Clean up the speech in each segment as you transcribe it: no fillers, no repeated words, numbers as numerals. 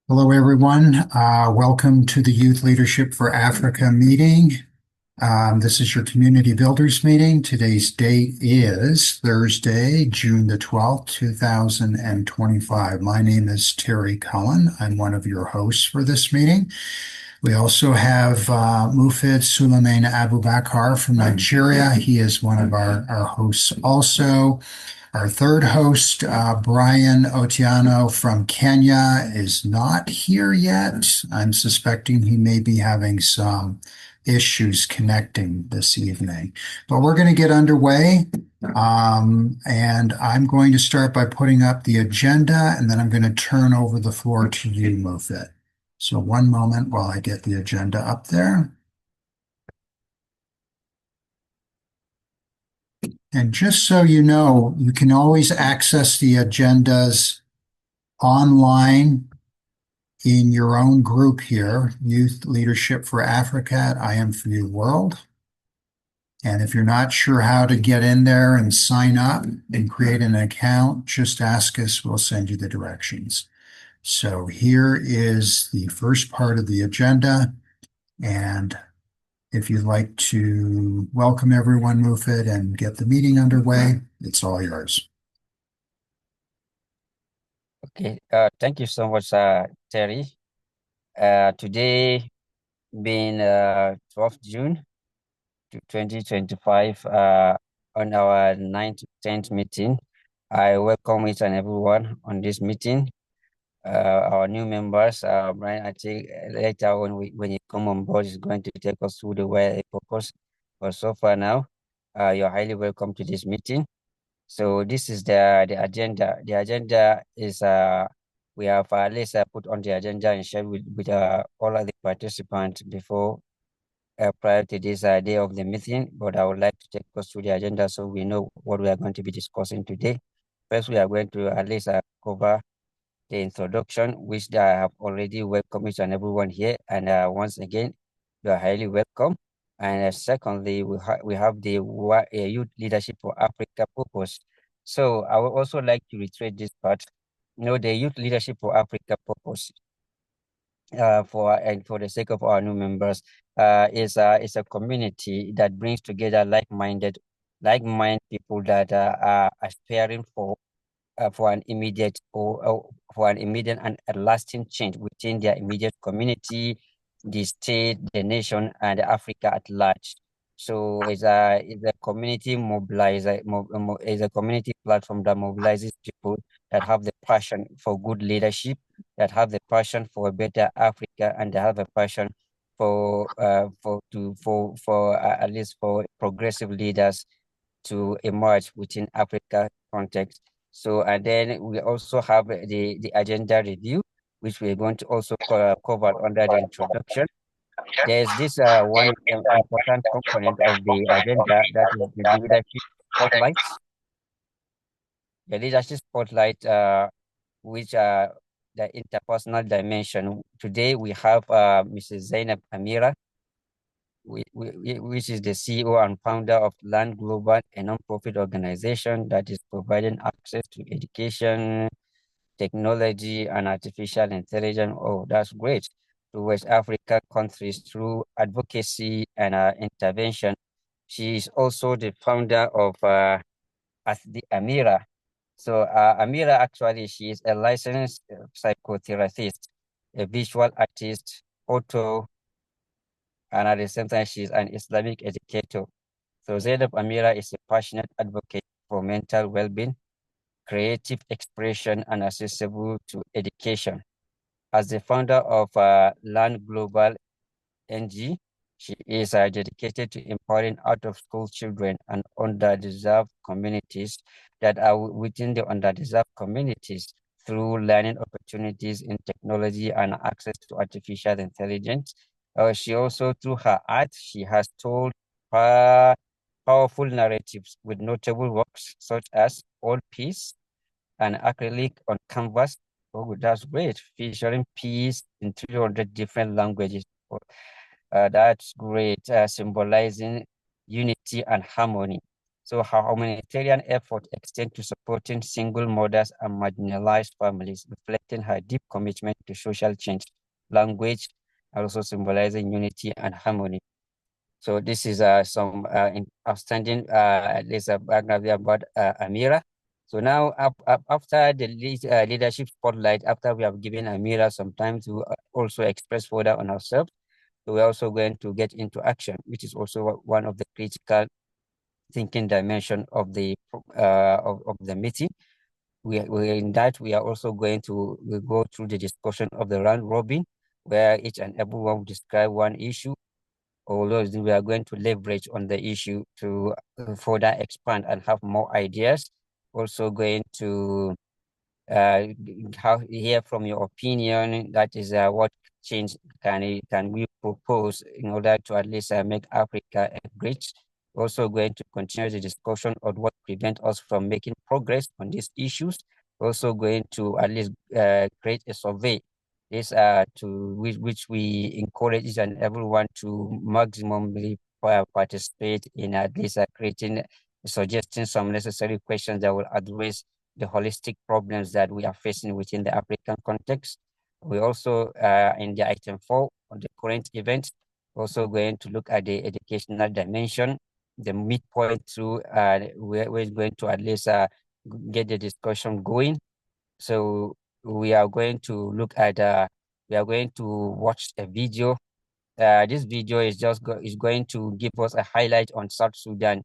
Hello, everyone. Welcome to the Youth Leadership for Africa meeting. This is your community builders meeting. Today's date is Thursday, June the 12th, 2025. My name is Terry Cullen. I'm one of your hosts for this meeting. We also have Mufid Suleiman Abubakar from Nigeria. He is one of our hosts also. Our third host, Brian Otiano from Kenya, is not here yet. I'm suspecting he may be having some issues connecting this evening. But we're going to get underway. And I'm going to start by putting up the agenda, and then I'm going to turn over the floor to you, Mofit. So one moment while I get the agenda up there. And just so you know, you can always access the agendas online in your own group here, Youth Leadership for Africa at I Am For You World. And if you're not sure how to get in there and sign up and create an account, just ask us, we'll send you the directions. So here is the first part of the agenda. And if you'd like to welcome everyone, Mufid, and get the meeting underway, it's all yours. Okay, thank you so much, Terry. Today being 12th June 2025, on our 9th to 10th meeting, I welcome each and everyone on this meeting. Our new members, Brian, I think later when you come on board, is going to take us through the way purpose. But so far now, you're highly welcome to this meeting. So this is the agenda. The agenda is we have let's put on the agenda and share with all of the participants before prior to this day of the meeting. But I would like to take us through the agenda so we know what we are going to be discussing today. First, we are going to at least cover the introduction, which I have already welcomed each and everyone here. And once again, you are highly welcome. And secondly, we have the Youth Leadership for Africa purpose. So I would also like to reiterate this part. The Youth Leadership for Africa purpose, for the sake of our new members, is a community that brings together like-minded people that are aspiring for an immediate or for an immediate and a lasting change within their immediate community, the state, the nation, and Africa at large. So it's a community is a community platform that mobilizes people that have the passion for good leadership, that have the passion for a better Africa, and they have a passion for at least for progressive leaders to emerge within Africa context. So, and then we also have the agenda review, which we're going to also cover under the introduction. There's this one important component of the agenda, that is the leadership spotlight. The leadership spotlight, which the interpersonal dimension. Today we have Mrs. Zainab Amira, which is the CEO and founder of Land Global, a non-profit organization that is providing access to education, technology, and artificial intelligence. Oh, that's great. To West Africa countries through advocacy and intervention. She is also the founder of as the Amira. So Amira, actually, she is a licensed psychotherapist, a visual artist, photo, and at the same time, she is an Islamic educator. So Zainab Amira is a passionate advocate for mental well-being, creative expression, and accessible to education. As the founder of Land Global NG, she is dedicated to empowering out-of-school children and underdeserved communities that are within the underdeserved communities through learning opportunities in technology and access to artificial intelligence. She also, through her art, she has told uh, powerful narratives with notable works such as All Peace and acrylic on canvas. Oh, that's great. Featuring peace in 300 different languages. That's great, symbolizing unity and harmony. So how humanitarian effort extend to supporting single mothers and marginalized families, reflecting her deep commitment to social change, language, and also symbolizing unity and harmony. So this is some outstanding, at least a background about Amira. So now, after the leadership spotlight, after we have given Amira some time to also express further on ourselves, so we're also going to get into action, which is also one of the critical thinking dimension of the meeting. We in that we are also going to go through the discussion of the round robin, where each and everyone will describe one issue, although we are going to leverage on the issue to further expand and have more ideas. Also going to hear from your opinion. That is what change can we propose in order to at least make Africa great. Also going to continue the discussion on what prevents us from making progress on these issues. Also going to at least create a survey this to which we encourage each and everyone to maximally participate in at least creating suggesting some necessary questions that will address the holistic problems that we are facing within the African context. We also, in the item 4 on the current event, also going to look at the educational dimension, the midpoint through we're going to at least get the discussion going. So we are going to look at, we are going to watch a video. This video is is going to give us a highlight on South Sudan,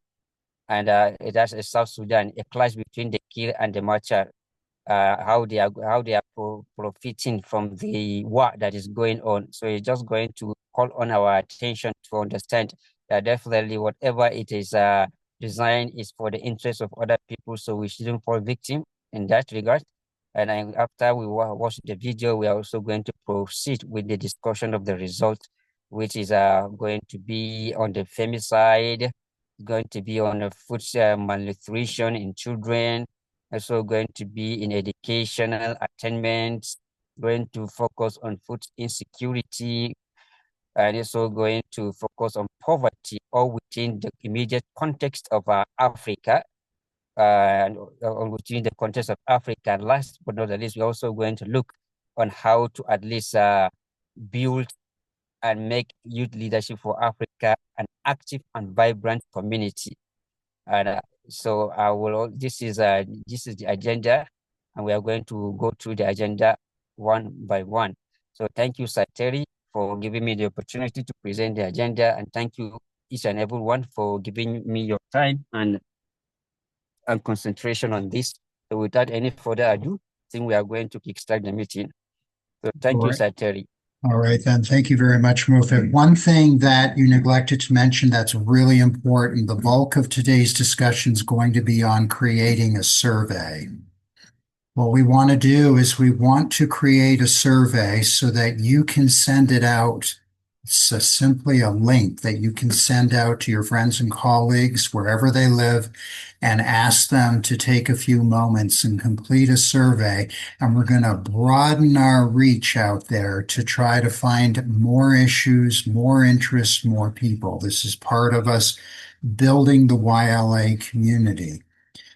and it has a South Sudan, a clash between the Kir and the Machar, how they are profiting from the war that is going on. So it's just going to call on our attention to understand that definitely whatever it is designed is for the interest of other people. So we shouldn't fall victim in that regard. And after we watch the video, we are also going to proceed with the discussion of the result, which is going to be on the femicide, going to be on the food malnutrition in children, also going to be in educational attainment, going to focus on food insecurity, and also going to focus on poverty, all within the immediate context of Africa, and within the context of Africa. And last but not least, we're also going to look on how to at least build and make youth leadership for Africa an active and vibrant community. And so I will. This is the agenda, and we are going to go through the agenda one by one. So thank you, Sateri, for giving me the opportunity to present the agenda, and thank you each and everyone for giving me your time and concentration on this. So without any further ado, I think we are going to kickstart the meeting. So All thank you, right. Sateri. All right, then. Thank you very much, Mufid. One thing that you neglected to mention that's really important, the bulk of today's discussion is going to be on creating a survey. What we want to do is we want to create a survey so that you can send it out. It's simply a link that you can send out to your friends and colleagues wherever they live and ask them to take a few moments and complete a survey. And we're going to broaden our reach out there to try to find more issues, more interests, more people. This is part of us building the YLA community.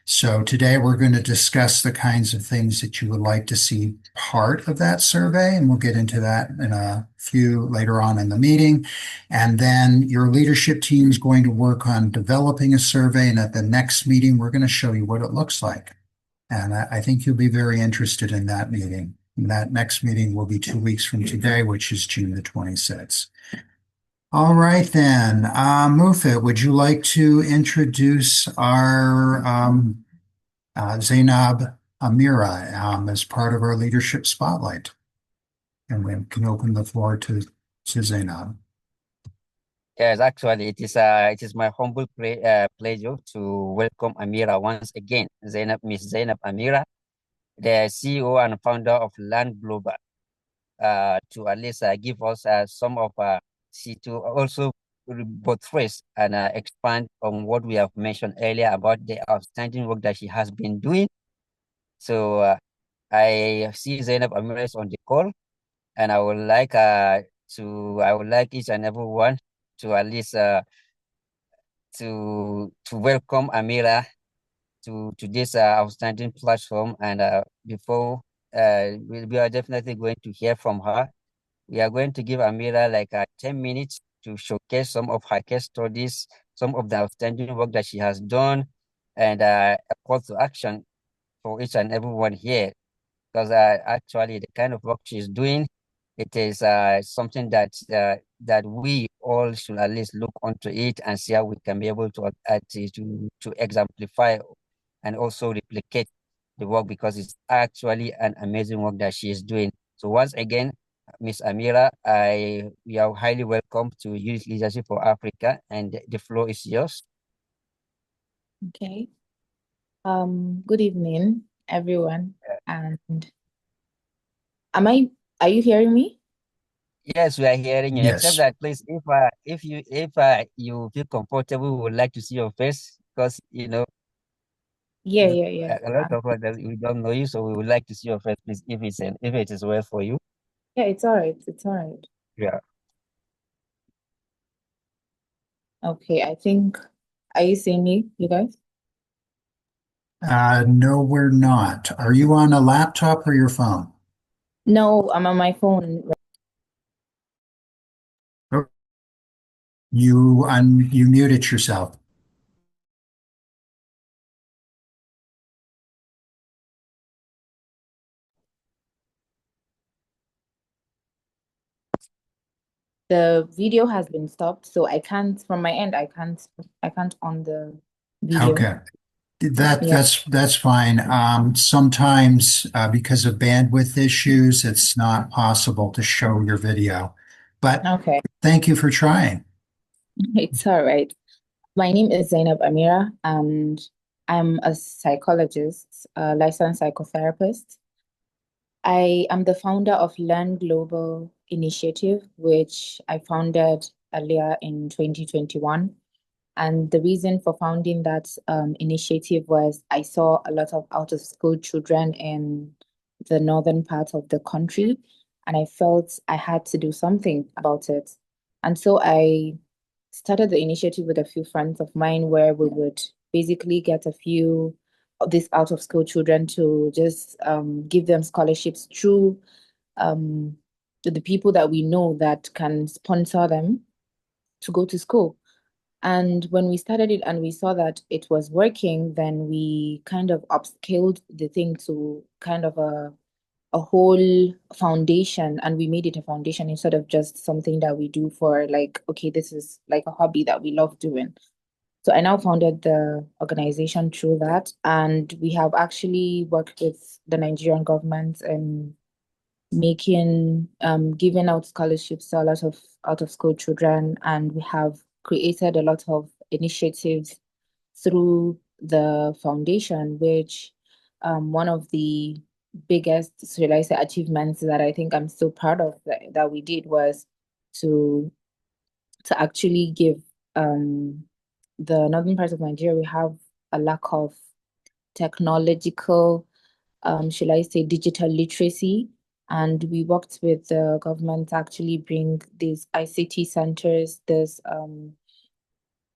So today we're going to discuss the kinds of things that you would like to see part of that survey, and we'll get into that in a few later on in the meeting. And then your leadership team is going to work on developing a survey, and at the next meeting, we're going to show you what it looks like. And I think you'll be very interested in that meeting. And that next meeting will be 2 weeks from today, which is June the 26th. All right, then. Mufid, would you like to introduce our Zainab Amira as part of our leadership spotlight? And we can open the floor to Zainab. Yes, actually, it is my humble pleasure to welcome Amira once again, Miss Zainab Amira, the CEO and founder of Land Global, to at least give us some of to also buttress and expand on what we have mentioned earlier about the outstanding work that she has been doing. So I see Zainab Amira is on the call, and I would like each and everyone to at least to welcome Amira to this outstanding platform. And before we are definitely going to hear from her. We are going to give Amira like 10 minutes to showcase some of her case studies, some of the outstanding work that she has done, and a call to action for each and everyone here. Because actually, the kind of work she's doing, it is something that we all should at least look onto it and see how we can be able to exemplify and also replicate the work, because it's actually an amazing work that she is doing. So once again, Miss Amira, we are highly welcome to Youth Leadership for Africa, and the floor is yours. Okay. Good evening, everyone. And are you hearing me? Yes, we are hearing you. Except Yes. that, please, if you feel comfortable, we would like to see your face, because Yeah, yeah, yeah. a lot of us that we don't know you, so we would like to see your face, please, if it is well for you. Yeah, it's all right. It's all right. Yeah. Okay, are you seeing me, you guys? No, we're not. Are you on a laptop or your phone? No, I'm on my phone. Oh, you muted yourself. The video has been stopped, so from my end, I can't on the video. Okay. That Yeah. that's fine. Sometimes because of bandwidth issues, it's not possible to show your video. But Okay. thank you for trying. It's all right. My name is Zainab Amira, and I'm a psychologist, a licensed psychotherapist. I am the founder of Learn Global Initiative, which I founded earlier in 2021. And the reason for founding that initiative was I saw a lot of out of school children in the northern part of the country, and I felt I had to do something about it. And so I started the initiative with a few friends of mine where we would basically get a few of these out of school children to just give them scholarships through um, the people that we know that can sponsor them to go to school. And when we started it and we saw that it was working, then we kind of upscaled the thing to kind of a whole foundation, and we made it a foundation instead of just something that we do for like, okay, this is like a hobby that we love doing. So I now founded the organization through that, and we have actually worked with the Nigerian government and making giving out scholarships to a lot of out of school children, and we have created a lot of initiatives through the foundation, which one of the biggest, should I say, achievements that I think I'm so proud of that we did was to actually give the northern part of Nigeria, we have a lack of technological, should I say, digital literacy. And we worked with the government to actually bring these ICT centers, this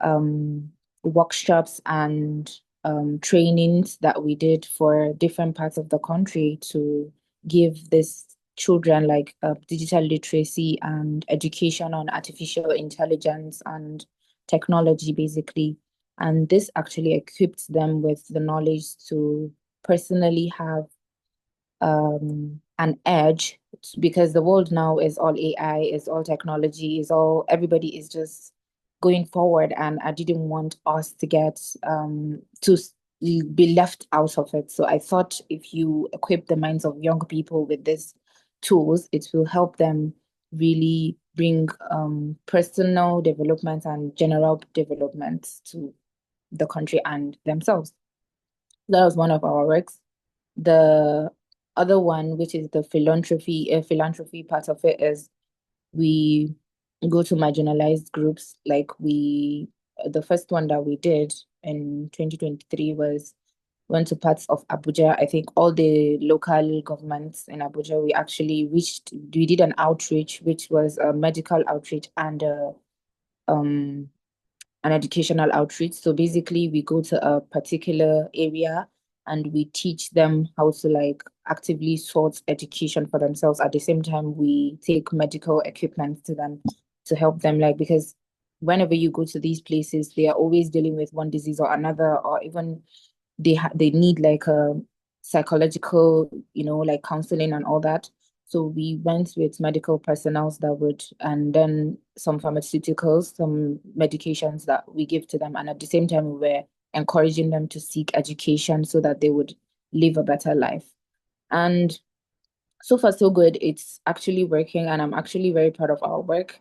um, workshops and trainings that we did for different parts of the country to give these children like digital literacy and education on artificial intelligence and technology, basically. And this actually equipped them with the knowledge to personally have an edge, because the world now is all AI, is all technology, is all everybody is just going forward, and I didn't want us to get be left out of it. So I thought if you equip the minds of young people with these tools, it will help them really bring personal development and general development to the country and themselves. That was one of our works. The other one, which is the philanthropy part of it, is we go to marginalized groups. The first one that we did in 2023 was went to parts of Abuja. I think all the local governments in Abuja, we did an outreach, which was a medical outreach and um an educational outreach. So basically, we go to a particular area and we teach them how to like actively source education for themselves. At the same time, we take medical equipment to them to help them, like, because whenever you go to these places, they are always dealing with one disease or another, or even they need like a psychological, like counseling and all that. So we went with medical personnel that would, and then some pharmaceuticals, some medications that we give to them. And at the same time, we were encouraging them to seek education so that they would live a better life. And so far, so good. It's actually working, and I'm actually very proud of our work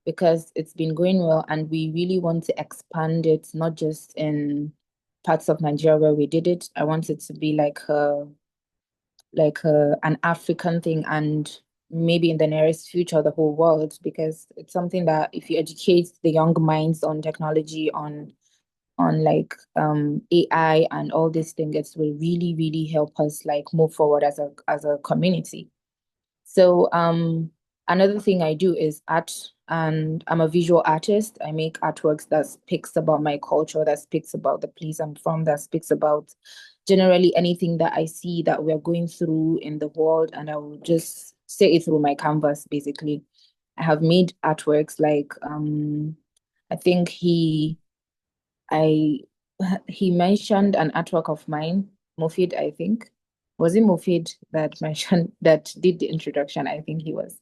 because it's been going well, and we really want to expand it, not just in parts of Nigeria where we did it. I want it to be an African thing, and maybe in the nearest future the whole world, because it's something that if you educate the young minds on technology, on like AI and all these things, it will really, really help us like move forward as a community. So another thing I do is art, and I'm a visual artist. I make artworks that speaks about my culture, that speaks about the place I'm from, that speaks about generally anything that I see that we're going through in the world, and I will just say it through my canvas, basically. I have made artworks like I think I he mentioned an artwork of mine, Mufid, I think. Was it Mufid that mentioned that did the introduction? I think he was.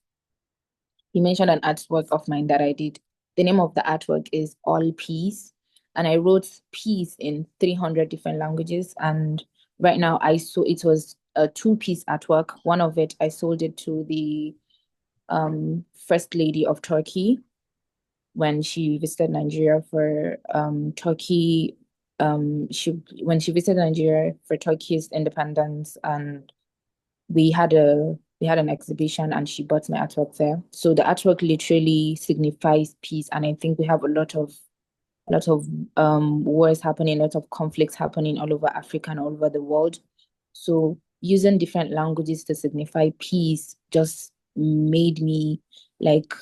He mentioned an artwork of mine that I did. The name of the artwork is All Peace. And I wrote peace in 300 different languages. And right now it was a two-piece artwork. One of it, I sold it to the First Lady of Turkey when she visited Nigeria for Turkey. When she visited Nigeria for Turkey's independence, and we had an exhibition, and she bought my artwork there. So the artwork literally signifies peace, and I think we have a lot of wars happening, a lot of conflicts happening all over Africa and all over the world. So using different languages to signify peace just made me like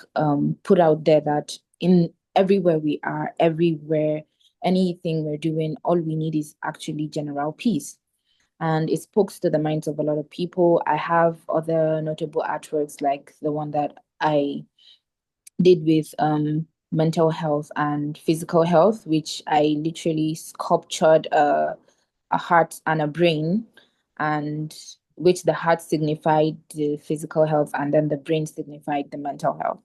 put out there that in everywhere we are, everywhere, anything we're doing, all we need is actually general peace. And it spoke to the minds of a lot of people. I have other notable artworks like the one that I did with mental health and physical health, which I literally sculptured a heart and a brain, and which the heart signified the physical health and then the brain signified the mental health.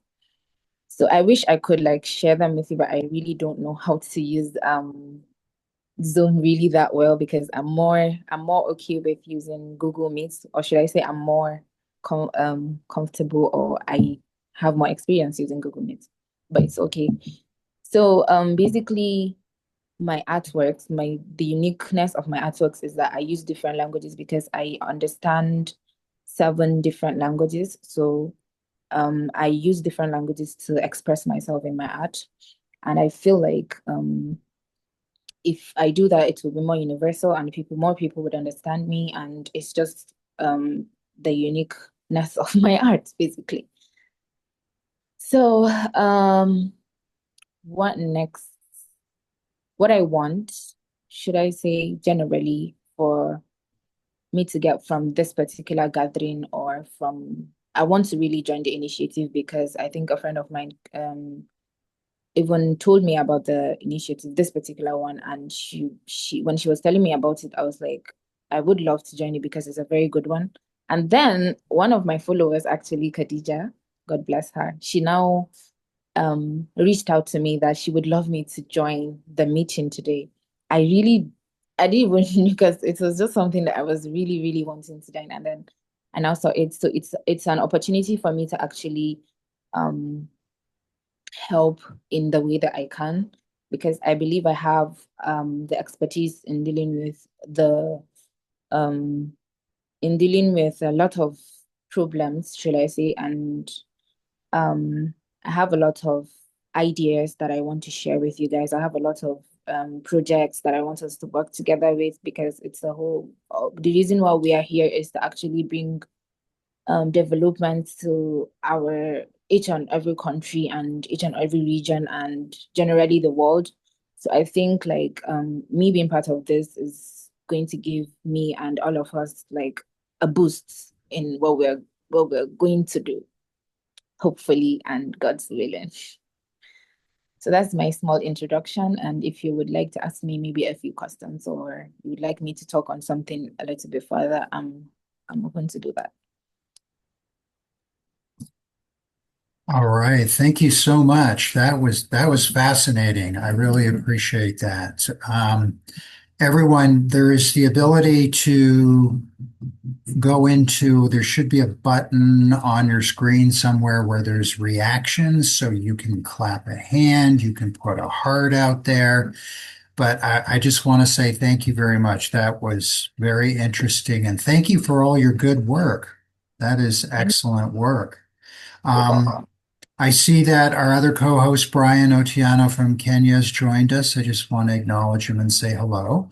So I wish I could like share them with you, but I really don't know how to use Zoom really that well, because I'm more okay with using Google Meets, or should I say I'm more comfortable, or I have more experience using Google Meets. But it's okay. So basically my artworks, the uniqueness of my artworks is that I use different languages because I understand 7 different languages. So I use different languages to express myself in my art. And I feel like if I do that, it will be more universal, and more people would understand me. And it's just the uniqueness of my art, basically. So what next? What I want, should I say generally, for me to get from this particular gathering, or from I want to really join the initiative, because I think a friend of mine even told me about the initiative, this particular one, and she when she was telling me about it, I was like, I would love to join it because it's a very good one. And then one of my followers, actually Khadija, God bless her, she now reached out to me that she would love me to join the meeting today. I didn't even because it was just something that I was really, really wanting to join, and then I now saw it. So it's an opportunity for me to actually um help in the way that I can, because I believe I have the expertise in dealing with um a lot of problems, should I say, and I have a lot of ideas that I want to share with you guys. I have a lot of projects that I want us to work together with, because it's the reason why we are here is to actually bring development to our each and every country and each and every region and generally the world. So I think like me being part of this is going to give me and all of us like a boost in what we're going to do, hopefully, and God's willing. So that's my small introduction. And if you would like to ask me maybe a few questions or you would like me to talk on something a little bit further, I'm open to do that. All right. Thank you so much. That was fascinating. I really appreciate that. Everyone, there is the ability to go into, there should be a button on your screen somewhere where there's reactions. So you can clap a hand, you can put a heart out there. But I just want to say thank you very much. That was very interesting. And thank you for all your good work. That is Thank excellent work. you. I see that our other co-host, Brian Otiano from Kenya, has joined us. I just want to acknowledge him and say hello.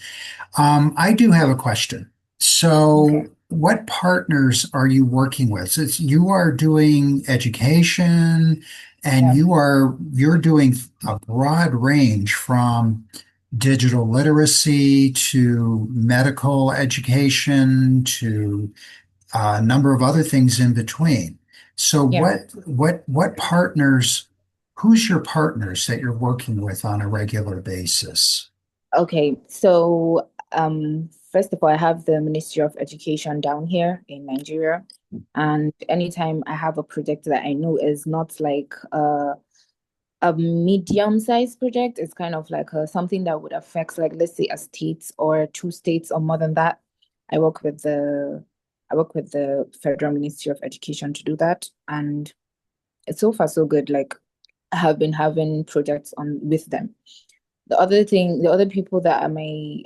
I do have a question. Okay. So, what partners are you working with? Since you are doing education and Yeah. you're doing a broad range from digital literacy to medical education to a number of other things in between. So Yeah. what partners, who's your partners that you're working with on a regular basis? Okay. So first of all, I have the Ministry of Education down here in Nigeria. And anytime I have a project that I know is not like a medium-sized project, it's kind of like something that would affect, like, let's say a state or two states or more than that. I work with the I work with the Federal Ministry of Education to do that. And it's so far so good. Like I have been having projects on with them. The other people that are my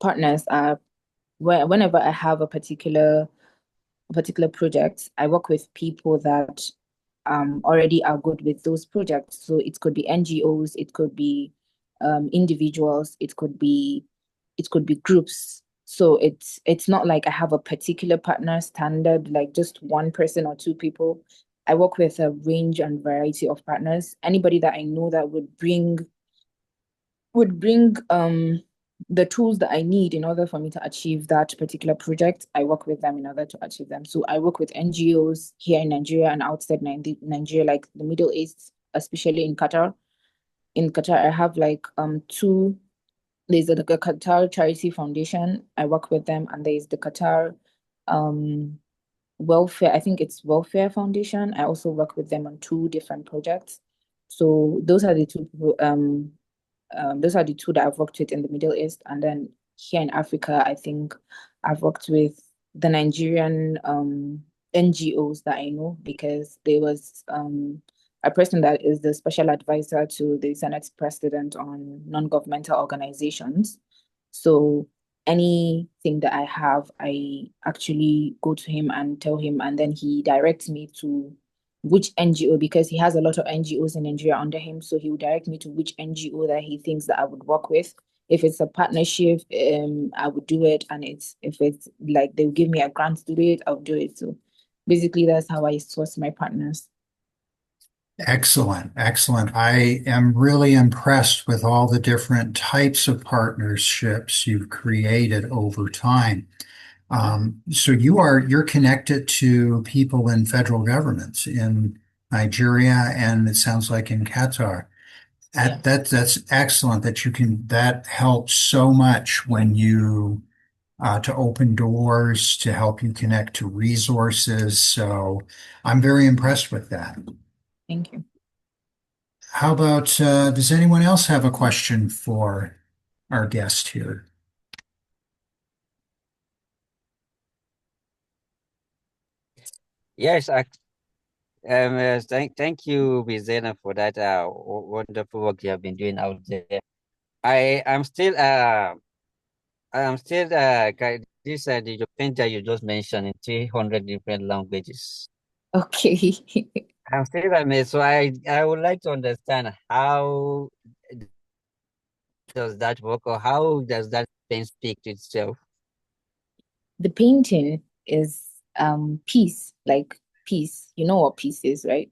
partners are whenever I have a particular project, I work with people that already are good with those projects. So it could be NGOs, it could be individuals, it could be groups. So it's not like I have a particular partner standard, like just one person or two people. I work with a range and variety of partners. Anybody that I know that would bring the tools that I need in order for me to achieve that particular project. I work with them in order to achieve them. So I work with NGOs here in Nigeria and outside Nigeria, like the Middle East, especially in Qatar. In Qatar, I have like two. There's the Qatar Charity Foundation. I work with them, and there's the Qatar um welfare. I think it's Welfare Foundation. I also work with them on two different projects. So those are the two that I've worked with in the Middle East. And then here in Africa, I think I've worked with the Nigerian NGOs that I know, because there was a person that is the special advisor to the Senate president on non-governmental organizations. So anything that I have, I actually go to him and tell him, and then he directs me to which NGO, because he has a lot of NGOs in Nigeria under him. So he would direct me to which NGO that he thinks that I would work with. If it's a partnership, I would do it. And if it's like they'll give me a grant to do it, I'll do it. So basically that's how I source my partners. Excellent, excellent. I am really impressed with all the different types of partnerships you've created over time. So you're connected to people in federal governments in Nigeria and it sounds like in Qatar. Yeah. That's excellent that that helps so much when you to open doors to help you connect to resources. So I'm very impressed with that. Thank you. How about does anyone else have a question for our guest here? Yes, thank you, Bizena, for that wonderful work you have been doing out there. I am still this the Japan that you just mentioned in 300 different languages. Okay. I'm still amazed. So I would like to understand how does that work, or how does that pen speak to itself? The painting is peace, like peace. You know what peace is, right?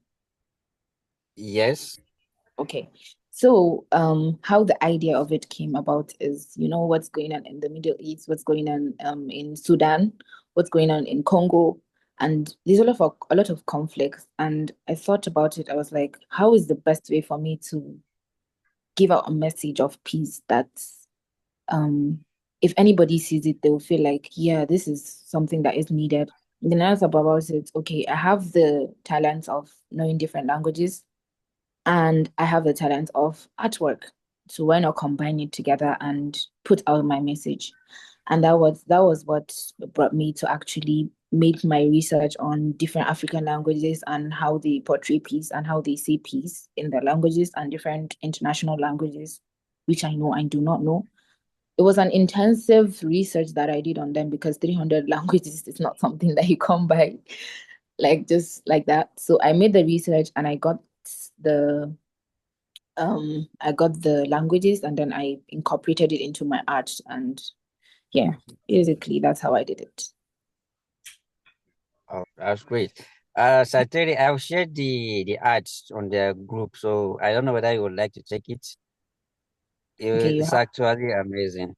Yes. Okay. So, how the idea of it came about is, what's going on in the Middle East, what's going on in Sudan, what's going on in Congo, and there's a lot of conflicts. And I thought about it. I was like, how is the best way for me to give out a message of peace that's um if anybody sees it, they'll feel like, yeah, this is something that is needed. And then I thought about it, okay, I have the talent of knowing different languages and I have the talent of artwork. So why not combine it together and put out my message? And that was what brought me to actually make my research on different African languages and how they portray peace and how they say peace in their languages and different international languages, which I know and do not know. It was an intensive research that I did on them because 300 languages is not something that you come by like just like that. So I made the research and the I got the languages and then I incorporated it into my art. And yeah, basically that's how I did it. Oh, that's great. Sateri, I've shared the ads on the group, so I don't know whether you would like to check it. Okay, you It's have actually amazing.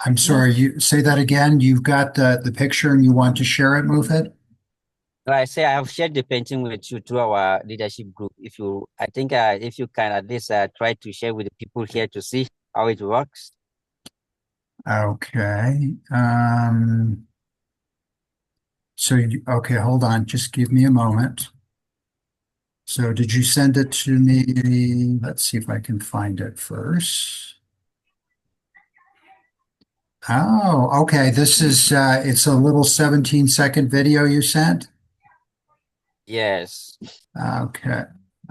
I'm nice. sorry, you say that again. You've got the picture and you want to share it, Mufid? No, I say I have shared the painting with you to our leadership group. I think if you can at least try to share with the people here to see how it works. Okay. Okay, hold on. Just give me a moment. So did you send it to me? Let's see if I can find it first. Oh, okay. This is it's a little 17-second video you sent. Yes. Okay.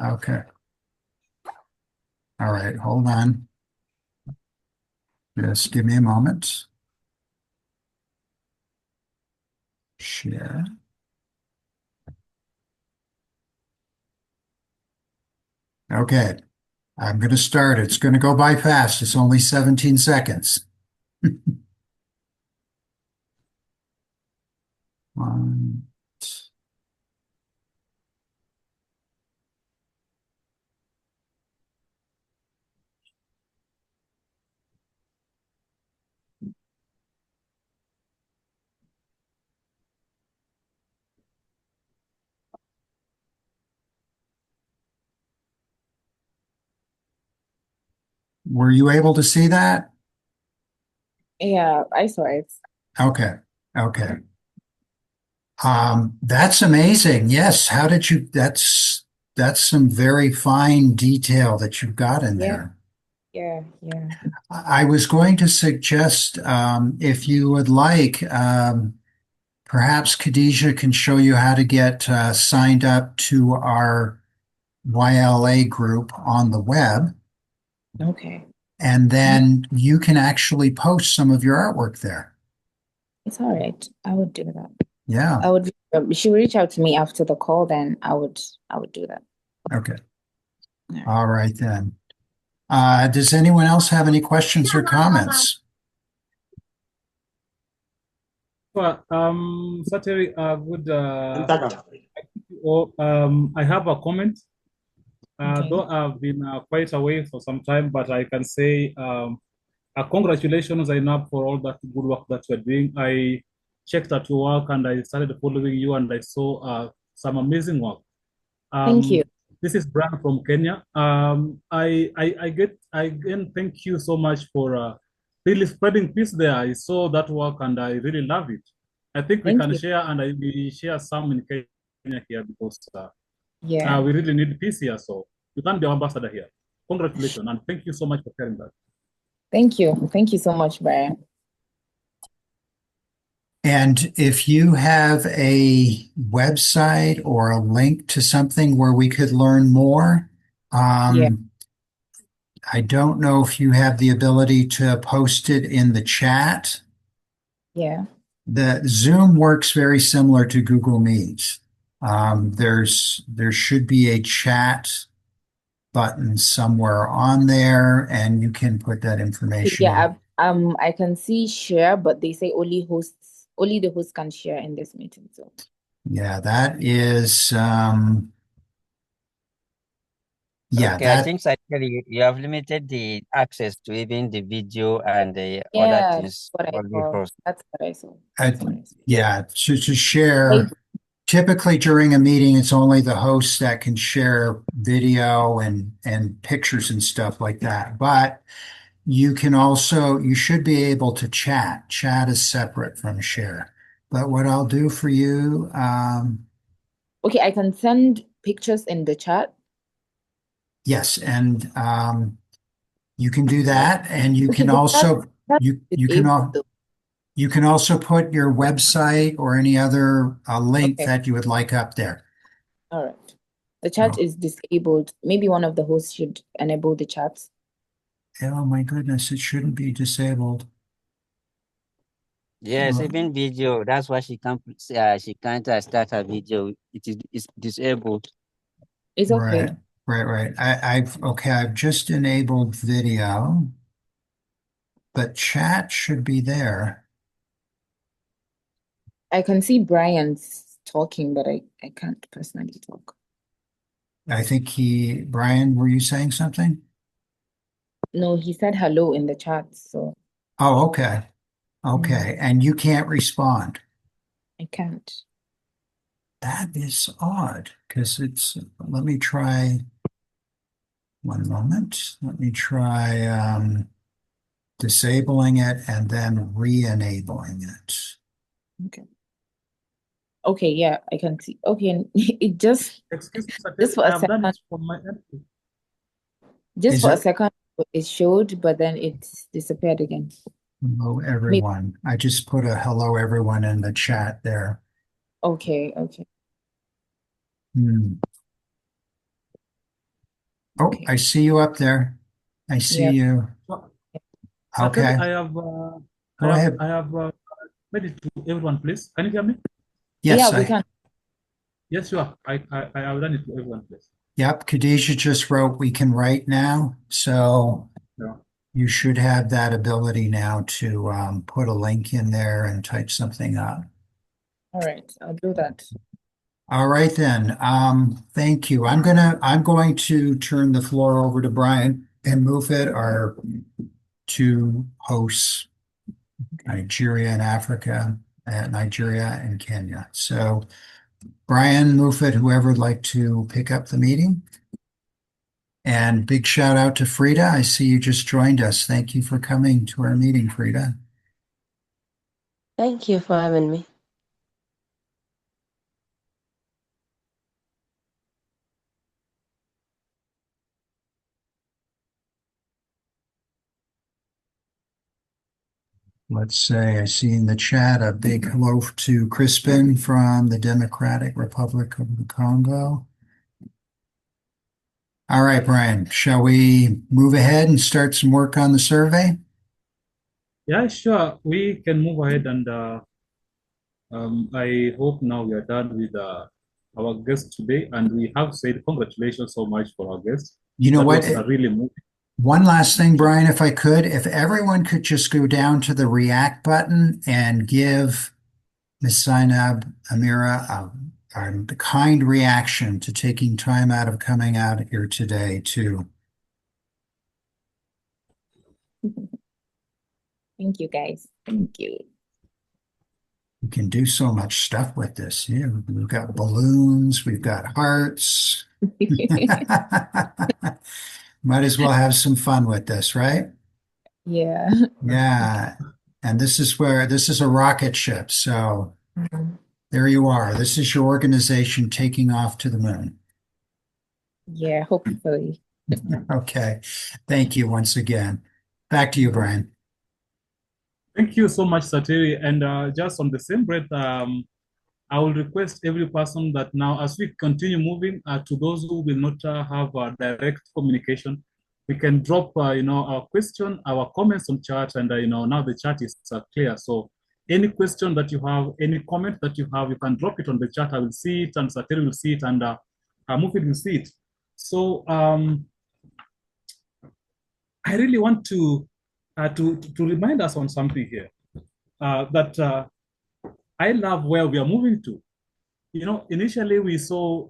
Okay. All right, hold on. Just give me a moment. Share. Okay. I'm going to start. It's going to go by fast. It's only 17 seconds. One. Were you able to see that? Yeah, I saw it. Okay. Okay. That's amazing. Yes. How did you, that's some very fine detail that you've got in Yeah, there. yeah. I was going to suggest, if you would like, perhaps Khadijah can show you how to get signed up to our YLA group on the web, Okay. and Yeah, then you can actually post some of your artwork there. it's all right. I would do that. Yeah. I would she would reach out to me after the call, then I would do that. Okay. All right. All right then. Does anyone else have any questions or comments? Well, Satiri, good. I have a comment. Okay. Though I've been quite away for some time, but I can say congratulations, Zainab, for all that good work that you're doing. I checked at your work and I started following you and I saw some amazing work. Thank you. This is Brian from Kenya. I again thank you so much for really spreading peace there. I saw that work and I really love it. I think we Thank can you. share and we share some in Kenya here because Yeah. we really need peace here. So you can be our ambassador here. Congratulations and thank you so much for sharing that. Thank you. Thank you so much, Brian. And if you have a website or a link to something where we could learn more, Yeah, I don't know if you have the ability to post it in the chat. yeah. The Zoom works very similar to Google Meet. There should be a chat button somewhere on there, and you can put that Okay, information in. yeah, I can see share, but they say only the host can share in this meeting. So Yeah, that is Yeah, Okay, I that think actually you have limited the access to even the video and the other Yeah, things what I for the saw. host. That's what I saw. I, That's what I saw. yeah, to I, share. Typically during a meeting, it's only the host that can share video and pictures and stuff like that. But you should be able to chat. Chat is separate from share. But what I'll do for you, okay, I can send pictures in the chat. yes, and you can do that, and you Okay, can the also chat you is you can able all to. you can also put your website or any other link Okay, that you would like up there. all right. The chat Oh, is disabled. Maybe one of the hosts should enable the chat. oh my goodness, it shouldn't be disabled. Yes, Well, even video. That's why she can't start her video. It's disabled. It's right, okay. right. I've just enabled video, but chat should be there. I can see Brian's talking, but I can't personally talk. I think Brian, were you saying something? No, he said hello in the chat, so Oh, okay. Okay. And you can't respond. I can't. That is odd because let me try one moment. Let me try disabling it and then re-enabling it. Okay. Okay, yeah, I can see. Okay, and it just Excuse me, just Sateri, for I a have done second, it from my end. just Is for a it? second it showed, but then it disappeared again. Hello, Maybe. everyone. I just put a hello, everyone in the chat there. Okay, okay, Hmm. Oh, okay. I see you up there. I see Yeah. you. So, Sateri, Okay. Go ahead. I have made it to everyone, please. Can you hear me? Yeah, Yes, we can. Yes, sure. I have done it to everyone, please. yep. Khadijah just wrote, we can write now. So Yeah. you should have that ability now to put a link in there and type something up. All right, I'll do that. All right then. Thank you. I'm going to turn the floor over to Brian and Mufid, our two hosts, Nigeria and Africa, Nigeria and Kenya. So Brian, Mufid, whoever would like to pick up the meeting. And big shout out to Frida. I see you just joined us. Thank you for coming to our meeting, Frida. Thank you for having me. Let's say I see in the chat a big hello to Crispin from the Democratic Republic of the Congo. All right, Brian, shall we move ahead and start some work on the survey? Yeah, sure. We can move ahead, and I hope now we are done with our guest today. And we have said congratulations so much for our guest. You know That what? was really moving. One last thing, Brian, if I could, if everyone could just go down to the react button and give Ms. Zainab Amira the kind reaction to taking time out of coming out here today too. Thank you, guys. Thank you. We can do so much stuff with this. Yeah, we've got balloons, we've got hearts. Might as well have some fun with this, right? Yeah. Yeah. And this is a rocket ship. So Mhm. there you are. This is your organization taking off to the moon. Yeah, hopefully. Okay. Thank you once again. Back to you, Brian. Thank you so much, Satiri. And just on the same breath, I will request every person that now, as we continue moving, to those who will not have direct communication, we can drop, our question, our comments on chat, and now the chat is clear. So any question that you have, any comment that you have, you can drop it on the chat. I will see it, and Satiri will see it, and Mufid will see it. So I really want to remind us on something here that I love where we are moving to. Initially we saw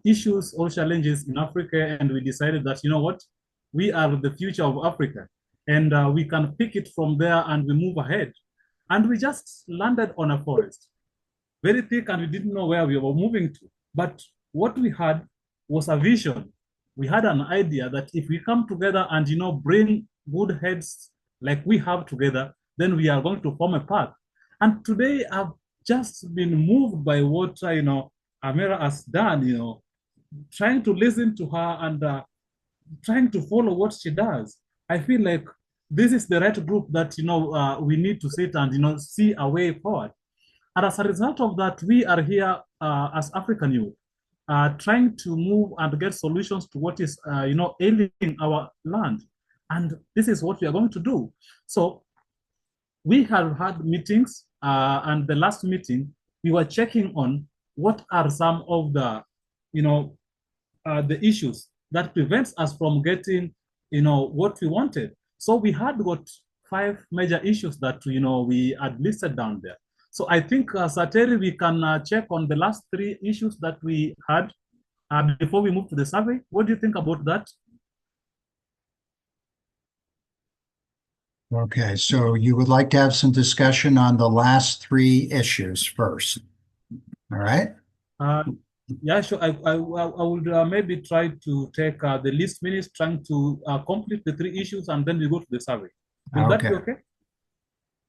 issues or challenges in Africa, and we decided that, you know what, we are the future of Africa, and we can pick it from there and we move ahead. And we just landed on a forest, very thick, and we didn't know where we were moving to. But what we had was a vision. We had an idea that if we come together and, you know, bring good heads like we have together, then we are going to form a path. And today I've just been moved by what, you know, Amira has done, you know, trying to listen to her and trying to follow what she does. I feel like this is the right group that, you know, we need to sit and, you know, see a way forward. And as a result of that, we are here as African youth, trying to move and get solutions to what is, you know, ailing our land. And this is what we are going to do. So we have had meetings, and the last meeting, we were checking on what are some of the, you know, the issues that prevents us from getting, you know, what we wanted. So we had got 5 major issues that, you know, we had listed down there. So I think, Sateri, we can check on the last 3 issues that we had before we move to the survey. What do you think about that? Okay, so you would like to have some discussion on the last 3 issues first. All right? Yeah, sure. I would maybe try to take the least minutes trying to complete the 3 issues, and then we go to the survey. Will that be Okay. okay?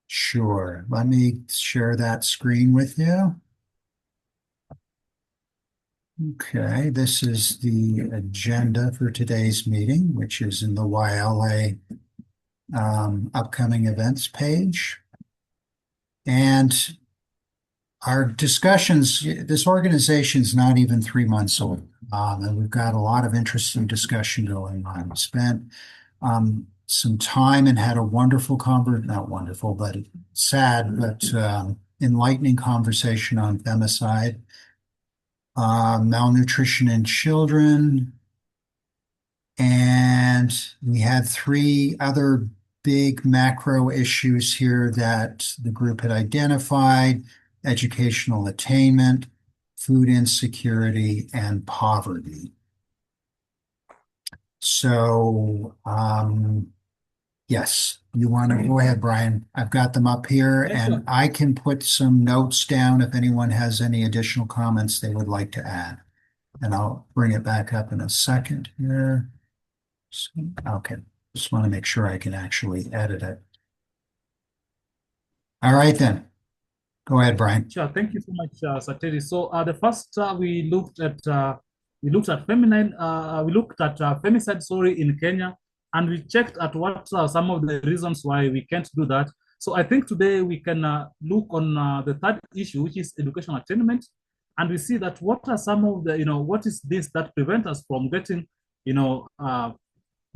Sure. Let me share that screen with you. Okay, this is the agenda for today's meeting, which is in the YLA upcoming events page. And our discussions, this organization is not even 3 months old, and we've got a lot of interesting discussion going on. We spent some time and had a wonderful not wonderful, but sad, but enlightening conversation on femicide, malnutrition in children, and we had 3 other big macro issues here that the group had identified: educational attainment, food insecurity, and poverty. So, yes, you want to go ahead, Brian. I've got them up here, Yes, and sir. I can put some notes down if anyone has any additional comments they would like to add. And I'll bring it back up in a second here. Okay, just want to make sure I can actually edit it. All right, then. Go ahead, Brian. Sure. Thank you so much, Sateri. So the first we looked at femicide, sorry, in Kenya, and we checked at what are some of the reasons why we can't do that. So I think today we can look on the third issue, which is educational attainment, and we see that what are some of the, you know, what is this that prevent us from getting, you know,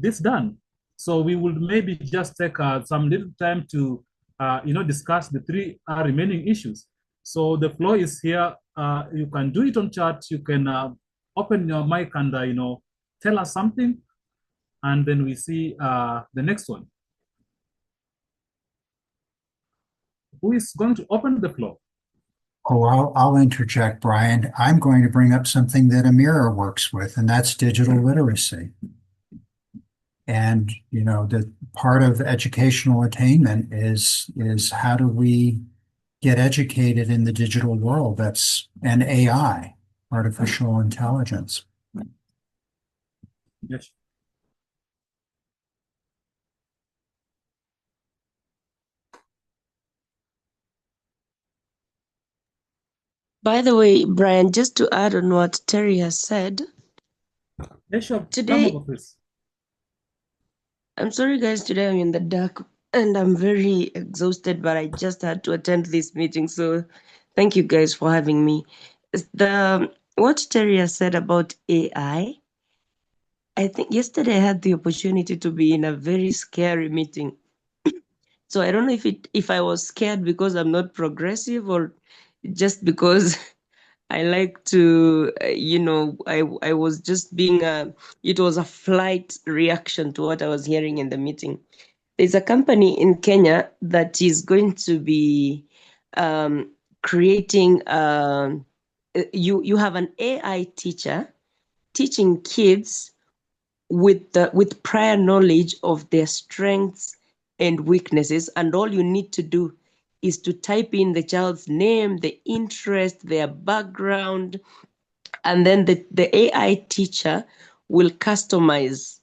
this done. So we will maybe just take some little time to, you know, discuss the 3 remaining issues. So the floor is here. You can do it on chat. You can open your mic and, you know, tell us something, and then we see the next one. Who is going to open the floor? Oh, I'll interject, Brian. I'm going to bring up something that Amira works with, and that's digital literacy. And, you know, the part of educational attainment is how do we get educated in the digital world? That's an AI, artificial intelligence. Yes. By the way, Brian, just to add on what Terry has said, Yes, sure. Today- Come over, please. I'm sorry, guys, today I'm in the dark and I'm very exhausted, but I just had to attend this meeting. So thank you guys for having me. What Terry has said about AI, I think yesterday I had the opportunity to be in a very scary meeting. So I don't know if I was scared because I'm not progressive or just because I like to, I was just being it was a flight reaction to what I was hearing in the meeting. There's a company in Kenya that is going to be creating you have an AI teacher teaching kids with prior knowledge of their strengths and weaknesses, and all you need to do is to type in the child's name, the interest, their background, and then the AI teacher will customize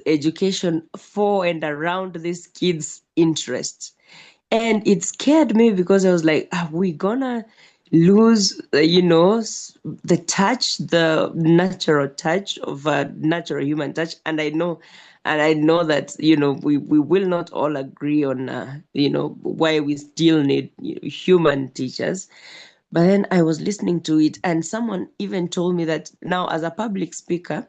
education for and around this kid's interests. And it scared me because I was like, are we gonna lose, the touch, the natural touch of a natural human touch? And I know that, we will not all agree on, why we still need human teachers. But then I was listening to it, and someone even told me that now, as a public speaker,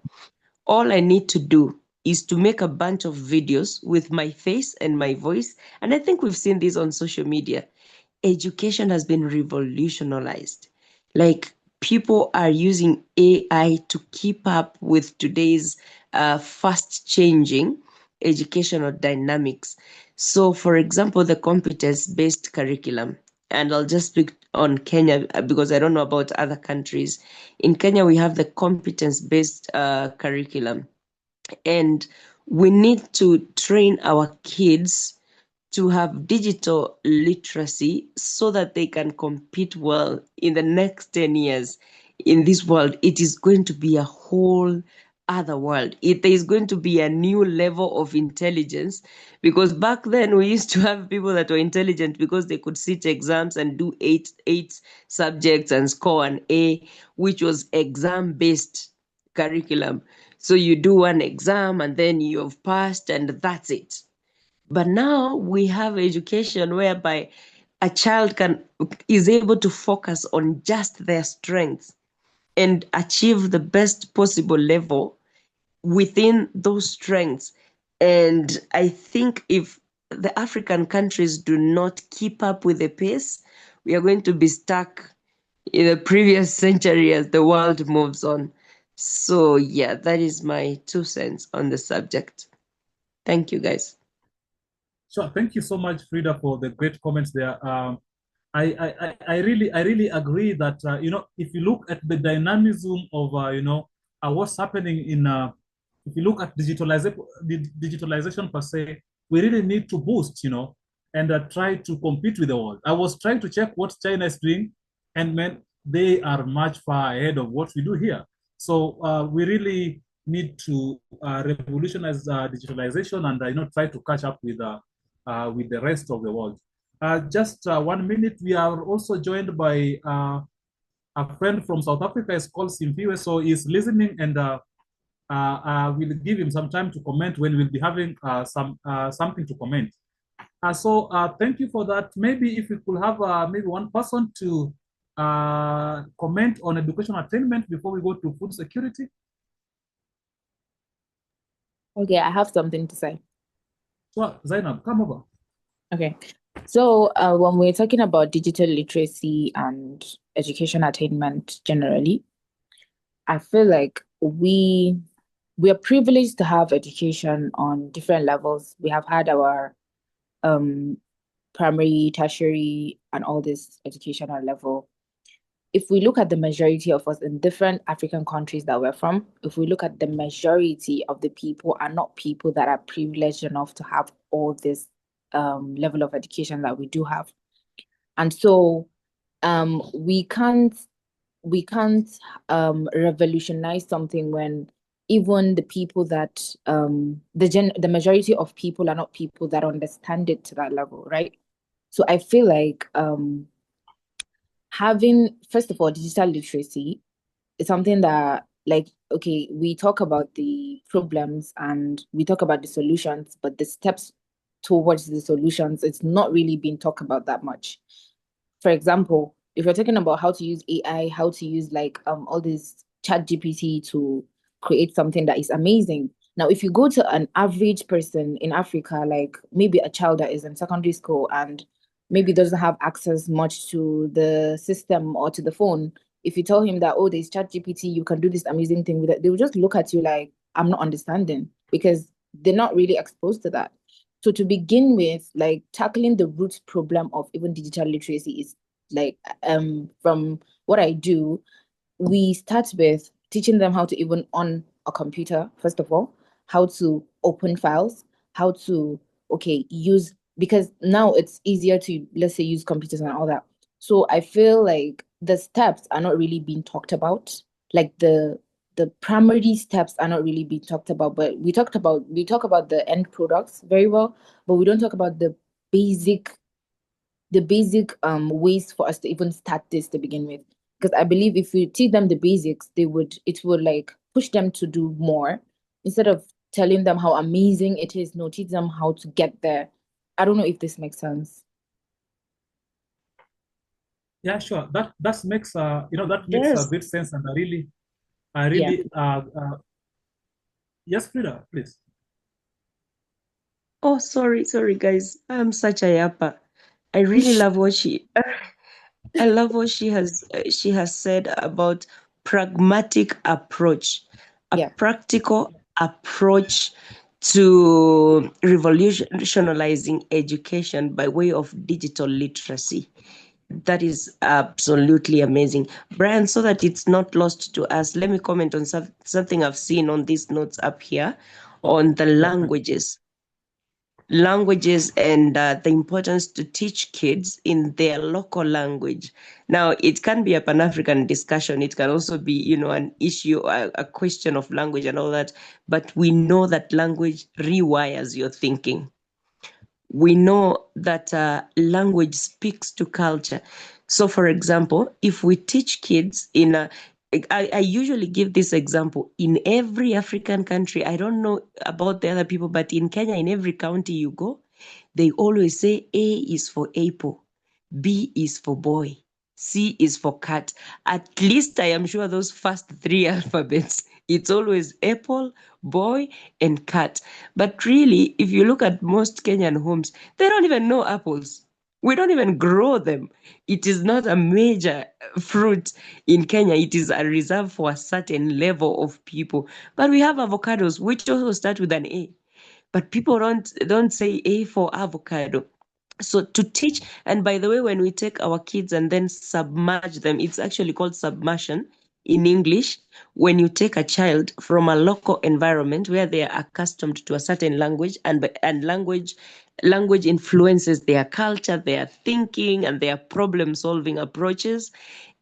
all I need to do is to make a bunch of videos with my face and my voice. And I think we've seen this on social media. Education has been revolutionized. Like, people are using AI to keep up with today's fast changing educational dynamics. So, for example, the competence-based curriculum, and I'll just speak on Kenya because I don't know about other countries. In Kenya, we have the competence-based curriculum, and we need to train our kids to have digital literacy so that they can compete well in the next 10 years. In this world, it is going to be a whole other world. There is going to be a new level of intelligence, because back then we used to have people that were intelligent because they could sit exams and do eight subjects and score an A, which was exam based curriculum. So you do one exam and then you've passed and that's it. But now we have education whereby a child is able to focus on just their strengths and achieve the best possible level within those strengths. And I think if the African countries do not keep up with the pace, we are going to be stuck in the previous century as the world moves on. So yeah, that is my 2 cents on the subject. Thank you, guys. Sure. Thank you so much, Frida, for the great comments there. I really agree that, if you look at the dynamism of, what's happening in, if you look at digitalization per se, we really need to boost, and try to compete with the world. I was trying to check what China is doing, and man, they are much far ahead of what we do here. So we really need to revolutionize digitalization and, try to catch up with the rest of the world. Just 1 minute, we are also joined by a friend from South Africa. Is called Simpiwe, so he's listening, and we'll give him some time to comment when we'll be having something to comment. So thank you for that. Maybe if we could have maybe one person to comment on education attainment before we go to food security. Okay, I have something to say. Well, Zainab, come over. Okay. So when we're talking about digital literacy and education attainment generally, I feel like we are privileged to have education on different levels. We have had our primary, tertiary, and all this educational level. If we look at the majority of us in different African countries that we're from, if we look at the majority of the people are not people that are privileged enough to have all this level of education that we do have. And so we can't revolutionize something when even the people that the majority of people are not people that understand it to that level, right? So I feel like having, first of all, digital literacy is something that, like, okay, we talk about the problems and we talk about the solutions, but the steps towards the solutions, it's not really being talked about that much. For example, if you're talking about how to use AI, how to use like all this ChatGPT to create something that is amazing. Now, if you go to an average person in Africa, like maybe a child that is in secondary school and maybe doesn't have access much to the system or to the phone, if you tell him that, oh, there's ChatGPT, you can do this amazing thing with it, they will just look at you like, I'm not understanding, because they're not really exposed to that. So to begin with, like tackling the root problem of even digital literacy is like from what I do, we start with teaching them how to even on a computer, first of all, how to open files, how to, use, because now it's easier to, let's say, use computers and all that. So I feel like the steps are not really being talked about. Like the primary steps are not really being talked about, but we talk about the end products very well, but we don't talk about the basic ways for us to even start this to begin with. Because I believe if you teach them the basics, it would like push them to do more instead of telling them how amazing it is. No, teach them how to get there. I don't know if this makes sense. Yeah, sure. That makes that makes a Yes. great sense, and Yeah. yes, Frida, please. Oh, sorry, guys. I'm such a yapper. I really love what I love what she has said about pragmatic approach, a Yeah. practical approach to revolutionizing education by way of digital literacy. That is absolutely amazing. Brian, so that it's not lost to us, let me comment on something I've seen on these notes up here on the languages and the importance to teach kids in their local language. Now, it can be a Pan-African discussion. It can also be, an issue, a question of language and all that. But we know that language rewires your thinking. We know that language speaks to culture. So, for example, if we teach kids I usually give this example in every African country. I don't know about the other people, but in Kenya, in every county you go, they always say A is for apple, B is for boy, C is for cat. At least I am sure those first three alphabets, it's always apple, boy, and cat. But really, if you look at most Kenyan homes, they don't even know apples. We don't even grow them. It is not a major fruit in Kenya. It is a reserve for a certain level of people. But we have avocados, which also start with an A. But people don't say A for avocado. So to teach, and by the way, when we take our kids and then submerge them, it's actually called submersion in English. When you take a child from a local environment where they are accustomed to a certain language, and language influences their culture, their thinking, and their problem solving approaches.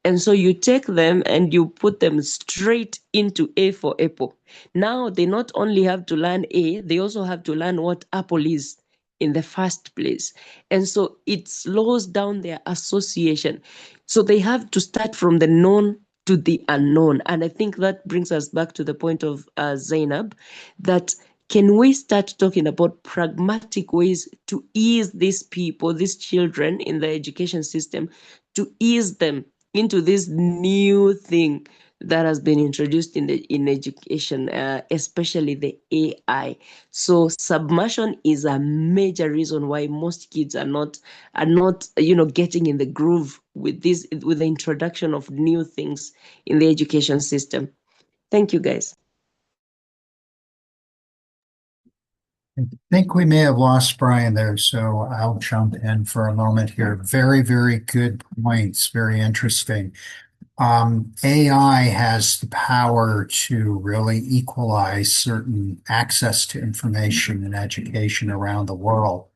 And so you take them and you put them straight into A for apple. Now they not only have to learn A, they also have to learn what apple is in the first place. And so it slows down their association. So they have to start from the known to the unknown. And I think that brings us back to the point of Zainab, that can we start talking about pragmatic ways to ease these people, these children in the education system, to ease them into this new thing that has been introduced in education, especially the AI. So submersion is a major reason why most kids are not getting in the groove with the introduction of new things in the education system. Thank you, guys. I think we may have lost Brian there, so I'll jump in for a moment here. Very, very good points. Very interesting. AI has the power to really equalize certain access to information and education around the world.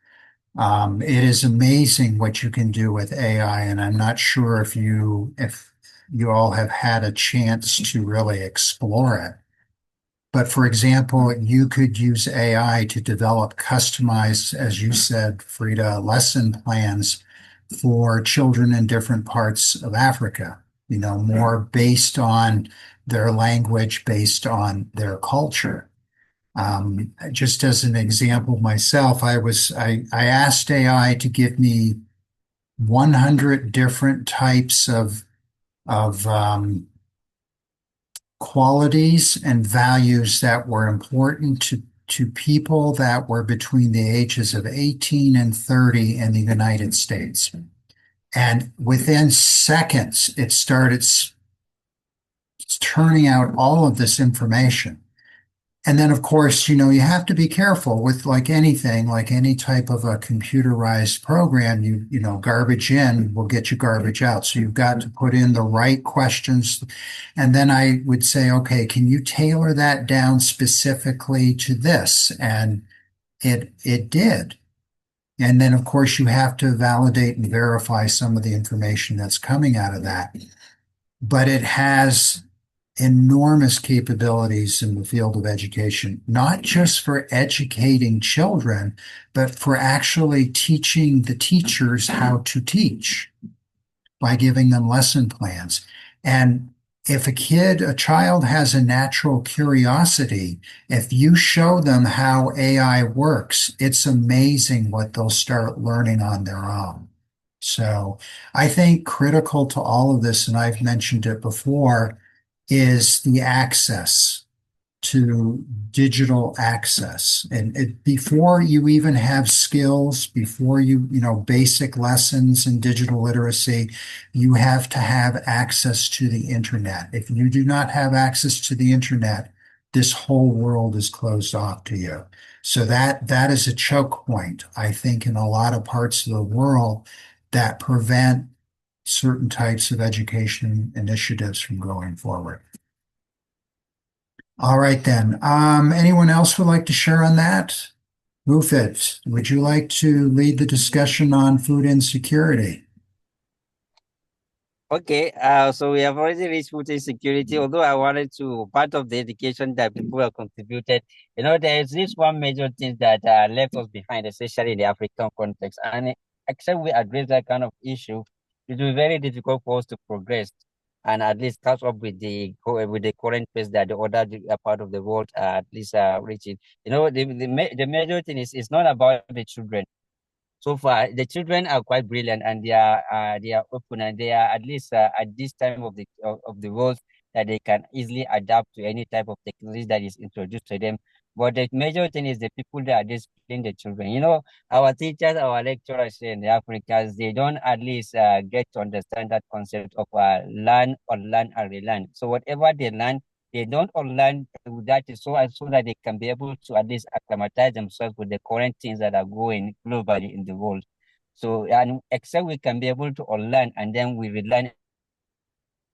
It is amazing what you can do with AI, and I'm not sure if you all have had a chance to really explore it. But for example, you could use AI to develop customized, as you said, Frida, lesson plans for children in different parts of Africa, more based on their language, based on their culture. Just as an example myself, I asked AI to give me 100 different types of qualities and values that were important to people that were between the ages of 18 and 30 in the United States. And within seconds, it started turning out all of this information. And then, of course, you have to be careful with like anything, like any type of a computerized program, garbage in will get you garbage out. So you've got to put in the right questions. And then I would say, okay, can you tailor that down specifically to this? And it did. And then, of course, you have to validate and verify some of the information that's coming out of that. But it has enormous capabilities in the field of education, not just for educating children, but for actually teaching the teachers how to teach by giving them lesson plans. And if a child has a natural curiosity, if you show them how AI works, it's amazing what they'll start learning on their own. So I think critical to all of this, and I've mentioned it before, is the access to digital access. And before you even have skills, before basic lessons in digital literacy, you have to have access to the internet. If you do not have access to the internet, this whole world is closed off to you. So that is a choke point, I think, in a lot of parts of the world that prevent certain types of education initiatives from going forward. All right, then. Anyone else would like to share on that? Mufit, would you like to lead the discussion on food insecurity? Okay, so we have already reached food insecurity. Although I wanted to, part of the education that people have contributed, there is this one major thing that left us behind, especially in the African context. And except we address that kind of issue, it will be very difficult for us to progress and at least catch up with the current pace that the other part of the world at least reaching. The major thing is it's not about the children. So far, the children are quite brilliant and they are open and they are at least at this time of the world that they can easily adapt to any type of technology that is introduced to them. But the major thing is the people that are disciplining the children. Our teachers, our lecturers in the Africans, they don't at least get to understand that concept of learn, unlearn, and relearn. So whatever they learn, they don't unlearn that is so that they can be able to at least acclimatize themselves with the current things that are going globally in the world. So, and except we can be able to unlearn and then we relearn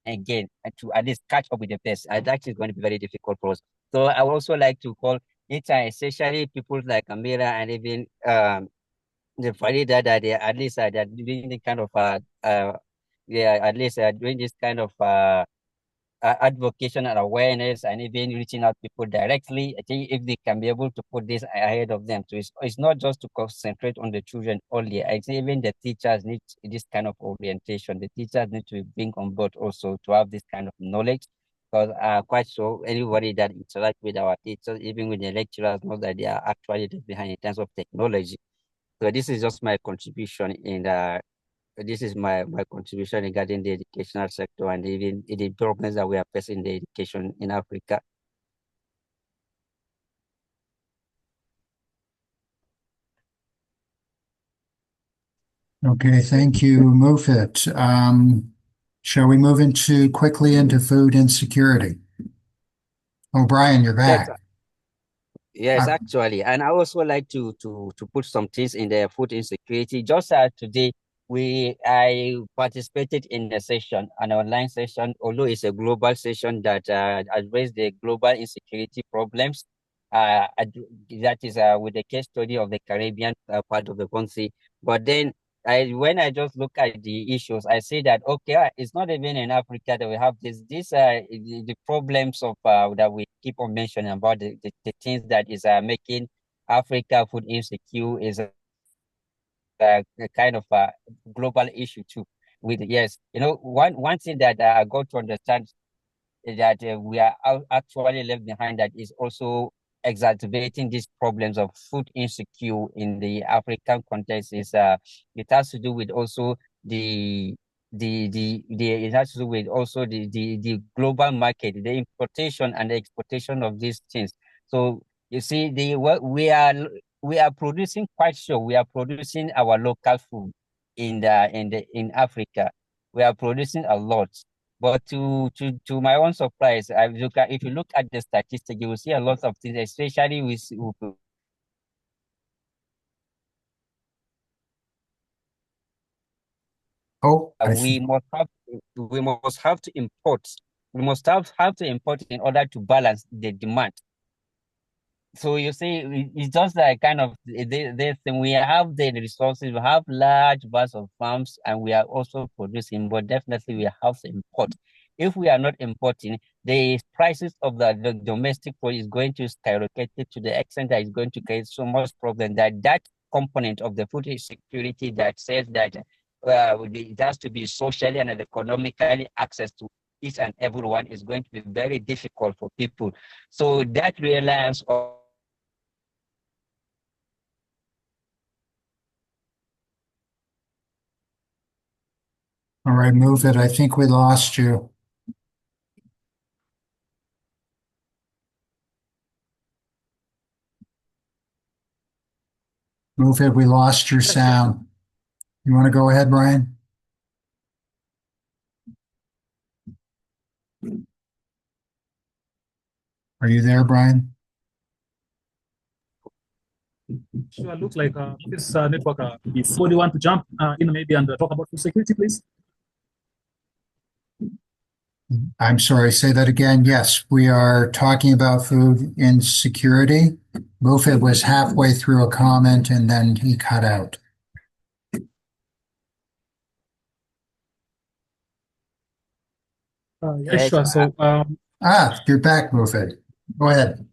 again and to at least catch up with the best, that is going to be very difficult for us. So I would also like to call it, especially people like Amira and even the Farida, that they at least they're doing the kind of yeah, at least doing this kind of advocation and awareness and even reaching out people directly. I think if they can be able to put this ahead of them, so it's not just to concentrate on the children only. I think even the teachers need this kind of orientation. The teachers need to bring on board also to have this kind of knowledge. Because quite sure anybody that interact with our teachers, even with the lecturers, know that they are actually behind in terms of technology. So this is just my contribution in this is my contribution regarding the educational sector and even the problems that we are facing in the education in Africa. Okay, thank you, Mufit. Shall we move quickly into food insecurity? Oh, Brian, you're Yes, back. yes, Uh, actually, and I also like to put some things in the food insecurity. Just today, I participated in a session, an online session, although it's a global session that addressed the global insecurity problems. That is with the case study of the Caribbean part of the country. But then, when I just look at the issues, I see that okay, it's not even in Africa that we have the problems of that we keep on mentioning about the things that is making Africa food insecure is a kind of a global issue too. With yes, one thing that I got to understand that we are actually left behind that is also exacerbating these problems of food insecure in the African context is it has to do with also the it has to do with also the global market, the importation and the exportation of these things. So you see, we are producing, quite sure we are producing our local food in Africa. We are producing a lot. But to my own surprise, if you look at the statistics, you will see a lot of things, especially with Oh, I we must have we must have to import. We must have to import in order to balance the demand. So you see, it's just like kind of this thing. We have the resources, we have large vast of farms, and we are also producing, but definitely we have to import. If we are not importing, the prices of the domestic food is going to skyrocket to the extent that it's going to create so much problem that component of the food security that says that it has to be socially and economically access to each and everyone is going to be very difficult for people. So that reliance on all right, move it. I think we lost you. Move it. We lost your sound. You want to go ahead, Brian? Are you there, Brian? Sure, looks like this network. If somebody want to jump in maybe and talk about food security, please. I'm sorry, say that again. Yes, we are talking about food insecurity. Mufid was halfway through a comment and then he cut out. Yeah, yes, sure. So You're back, Mufid. Go ahead.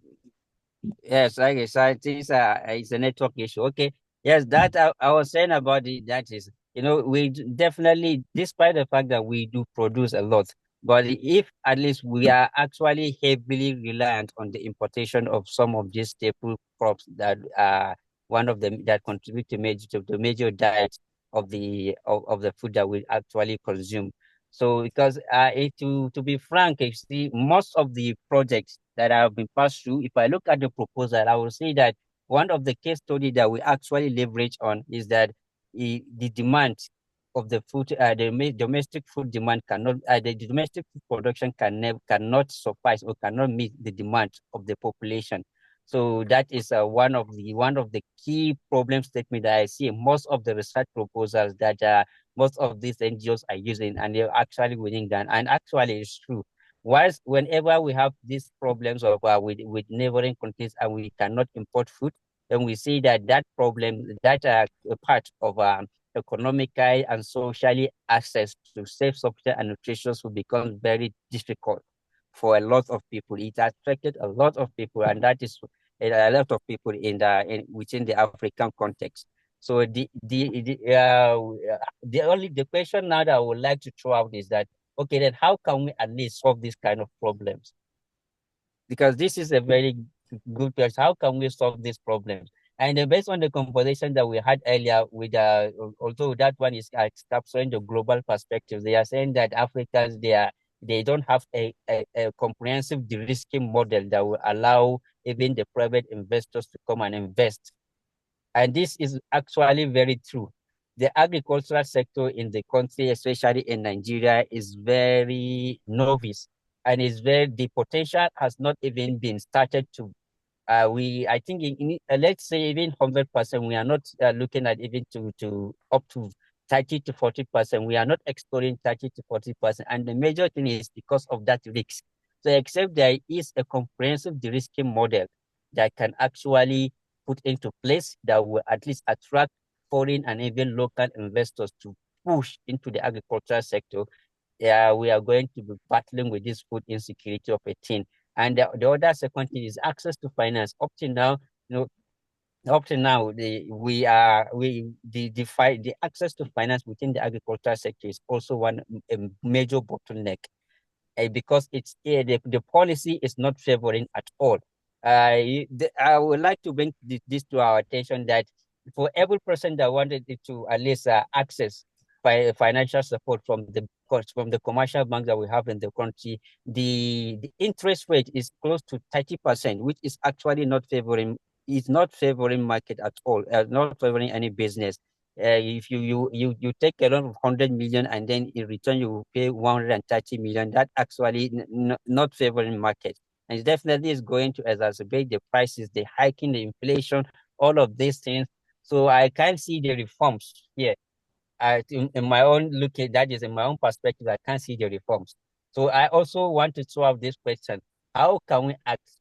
yes, I guess I think it's a network issue. Okay. Yes, that I was saying about it, that is, definitely, despite the fact that we do produce a lot, but if at least we are actually heavily reliant on the importation of some of these staple crops that are one of them that contribute to the major diet of the food that we actually consume. So because to be frank, you see, most of the projects that have been passed through, if I look at the proposal, I will say that one of the case study that we actually leverage on is that the demand of the food, domestic food demand the domestic food production cannot suffice or cannot meet the demand of the population. So that is one of the key problem statement that I see in most of the research proposals that most of these NGOs are using, and they're actually winning that. And actually, it's true. Whilst whenever we have these problems of with neighboring countries and we cannot import food, then we see that problem, that part of economically and socially access to safe, sufficient, and nutritious food becomes very difficult for a lot of people. It affected a lot of people, and that is a lot of people within the African context. So the question now that I would like to throw out is that, okay, then how can we at least solve these kind of problems? Because this is a very good question. How can we solve these problems? And based on the conversation that we had earlier, although that one is capturing the global perspective, they are saying that Africans they don't have a comprehensive de-risking model that will allow even the private investors to come and invest. And this is actually very true. The agricultural sector in the country, especially in Nigeria, is very novice, and the potential has not even been started to I think let's say even 100%, we are not looking at even to up to 30 to 40%. We are not exploring 30 to 40%. And the major thing is because of that risk. So except there is a comprehensive de-risking model that can actually put into place that will at least attract foreign and even local investors to push into the agricultural sector, yeah, we are going to be battling with this food insecurity of a thing. And the other second thing is access to finance. You up to now, the access to finance within the agricultural sector is also one a major bottleneck, because the policy is not favoring at all. I would like to bring this to our attention that for every person that wanted to at least access financial support from the commercial banks that we have in the country, the interest rate is close to 30%, which is actually not favoring market at all, not favoring any business. if you take a loan of 100 million and then in return you will pay 130 million, that actually not favoring market. And it definitely is going to exacerbate the prices, the hiking, the inflation, all of these things. So I can't see the reforms here. In my own look at that is in my own perspective, I can't see the reforms. So I also want to throw out this question: how can we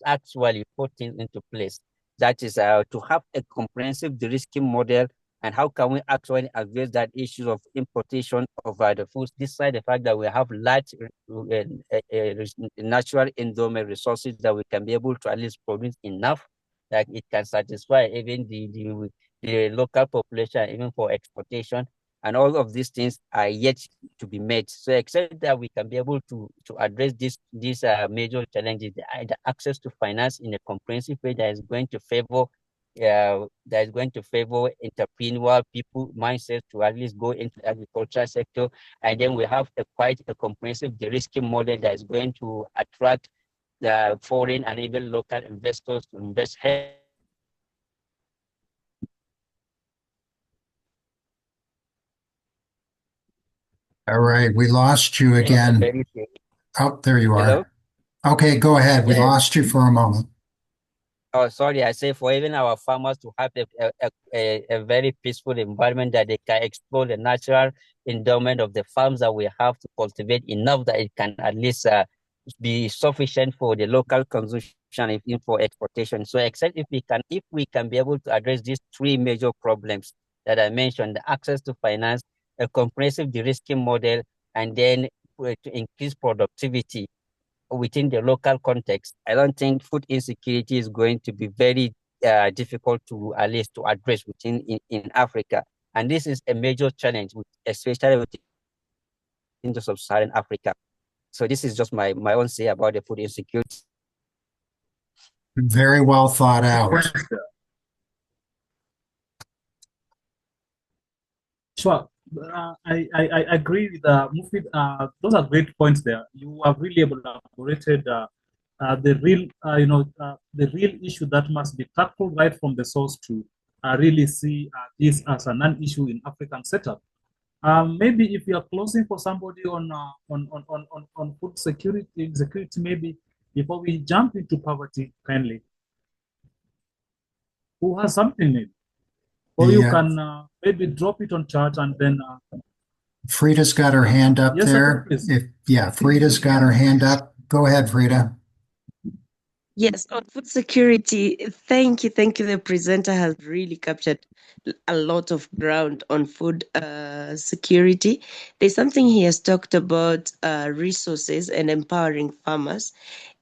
actually put things into place? That is to have a comprehensive de-risking model, and how can we actually address that issue of importation of the foods, despite the fact that we have large natural endowment resources that we can be able to at least produce enough that it can satisfy even the local population, even for exportation, and all of these things are yet to be met. So except that we can be able to address these major challenges, the access to finance in a comprehensive way that is going to favor entrepreneurial people mindset to at least go into the agricultural sector. And then we have quite a comprehensive de-risking model that is going to attract the foreign and even local investors to invest All right, we lost you again. very. Oh, there you Hello? are. Okay, go ahead. We Yeah. lost you for a moment. Oh, sorry, I say for even our farmers to have a very peaceful environment that they can explore the natural endowment of the farms that we have to cultivate enough that it can at least be sufficient for the local consumption, even for exportation. So except if we can be able to address these three major problems that I mentioned: the access to finance, a comprehensive de-risking model, and then to increase productivity within the local context, I don't think food insecurity is going to be very difficult to at least to address in Africa. And this is a major challenge, especially within the sub-Saharan Africa. So this is just my own say about the food insecurity. Very well thought out. Sure. I agree with Mufid. Those are great points there. You have really elaborated the real issue that must be tackled right from the source to really see this as a non-issue in African setup. Maybe if you are closing for somebody on food security, maybe before we jump into poverty, kindly, who has something maybe, or you can maybe drop it on chat and then. Frida's got her hand up Yes, there. Frida's got her hand up. Go ahead, Frida. Yes, on food security, thank you. The presenter has really captured a lot of ground on food security. There's something he has talked about resources and empowering farmers.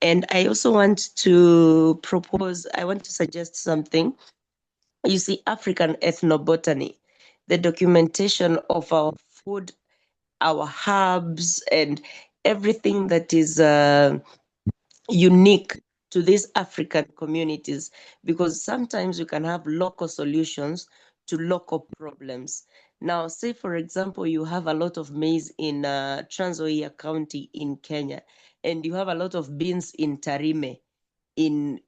And I also want to suggest something. You see, African ethnobotany, the documentation of our food, our herbs, and everything that is unique to these African communities, because sometimes you can have local solutions to local problems. Now, say for example, you have a lot of maize in Trans Nzoia County in Kenya, and you have a lot of beans in Tarime in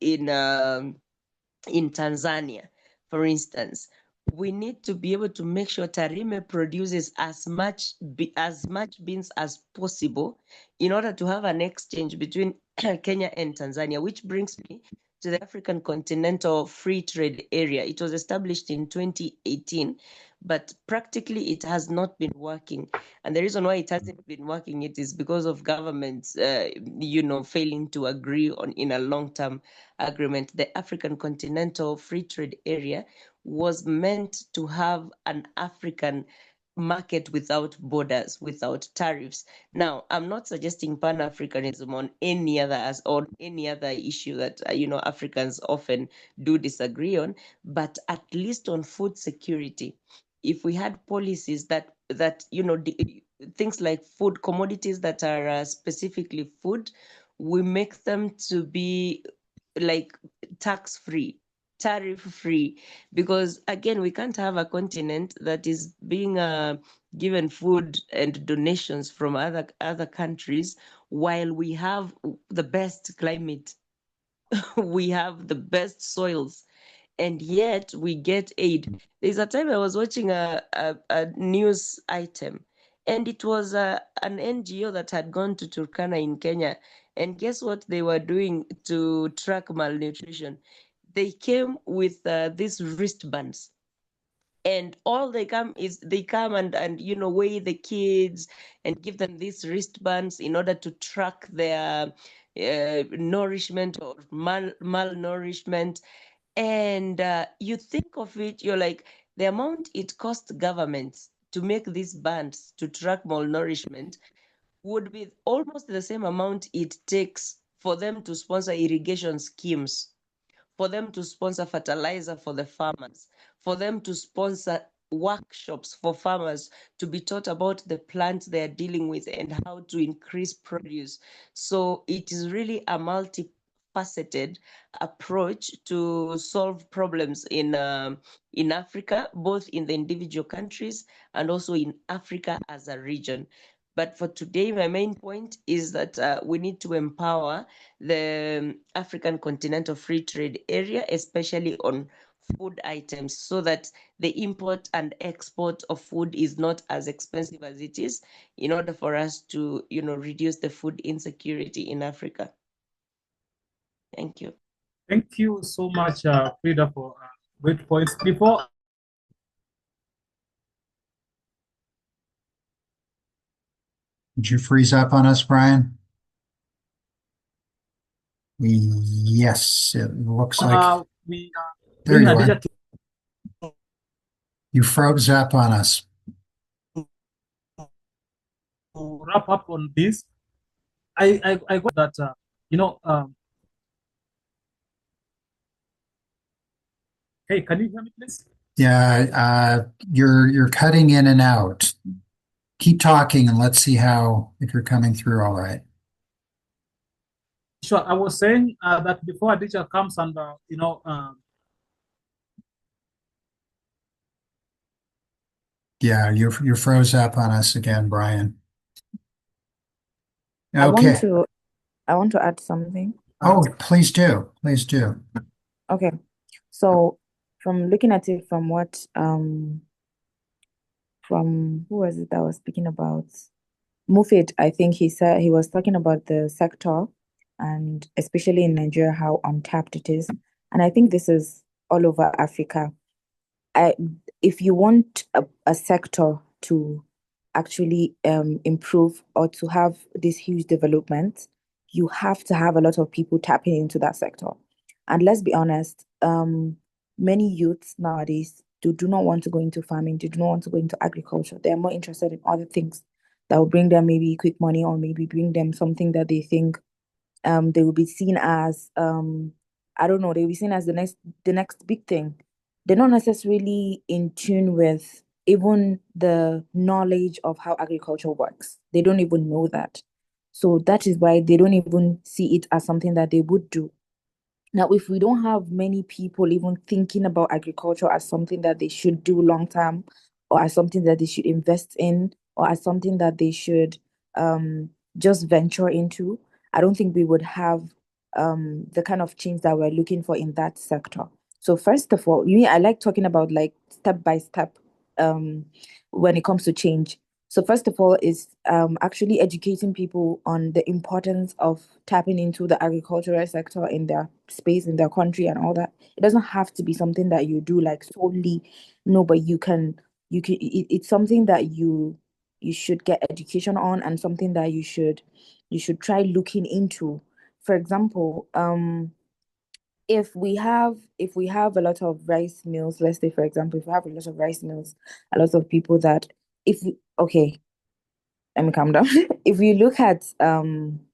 Tanzania, for instance. We need to be able to make sure Tarime produces as much beans as possible in order to have an exchange between Kenya and Tanzania, which brings me to the African Continental Free Trade Area. It was established in 2018, but practically it has not been working. And the reason why it hasn't been working, it is because of governments, failing to agree in a long-term agreement. The African Continental Free Trade Area was meant to have an African market without borders, without tariffs. Now, I'm not suggesting Pan-Africanism on any other issue that Africans often do disagree on, but at least on food security, if we had policies that things like food commodities that are specifically food, we make them to be like tax-free, tariff-free, because again, we can't have a continent that is being given food and donations from other countries while we have the best climate, we have the best soils, and yet we get aid. There's a time I was watching a news item, and it was an NGO that had gone to Turkana in Kenya, and guess what they were doing to track malnutrition? They came with these wristbands, and all they come is they come and weigh the kids and give them these wristbands in order to track their nourishment or malnourishment. And you think of it, you're like, the amount it costs governments to make these bands to track malnourishment would be almost the same amount it takes for them to sponsor irrigation schemes, for them to sponsor fertilizer for the farmers, for them to sponsor workshops for farmers to be taught about the plants they are dealing with and how to increase produce. So it is really a multifaceted approach to solve problems in Africa, both in the individual countries and also in Africa as a region. But for today, my main point is that we need to empower the African Continental Free Trade Area, especially on food items, so that the import and export of food is not as expensive as it is, in order for us to, reduce the food insecurity in Africa. Thank you. Thank you so much, Frida, for great points. Before Did you freeze up on us, Brian? Yes, it looks like. we There you bring are. You froze up on us. to wrap up on this, I got that hey, can you hear me, please? Yeah, you're cutting in and out. Keep talking and let's see if you're coming through all right. Sure. I was saying that before a teacher comes and Yeah, you froze up on us again, Brian. I Okay. want to add something. Oh, please do. Please do. Okay. So from looking at it from from who was it that was speaking about? Mufid, I think he said he was talking about the sector and especially in Nigeria, how untapped it is. And I think this is all over Africa. If you want a sector to actually improve or to have this huge development, you have to have a lot of people tapping into that sector. And let's be honest, many youths nowadays do not want to go into farming, they do not want to go into agriculture. They're more interested in other things that will bring them maybe quick money or maybe bring them something that they think they will be seen as I don't know, they'll be seen as the next big thing. They're not necessarily in tune with even the knowledge of how agriculture works. They don't even know that. So that is why they don't even see it as something that they would do. Now, if we don't have many people even thinking about agriculture as something that they should do long term, or as something that they should invest in, or as something that they should just venture into, I don't think we would have the kind of change that we're looking for in that sector. So first of all, I like talking about like step by step when it comes to change. So first of all is actually educating people on the importance of tapping into the agricultural sector in their space, in their country and all that. It doesn't have to be something that you do like solely, no, but it's something that you should get education on and something that you should try looking into. For example, if we have a lot of rice mills, let's say for example, if we have a lot of rice mills, a lot of people that okay, let me calm down. If you look at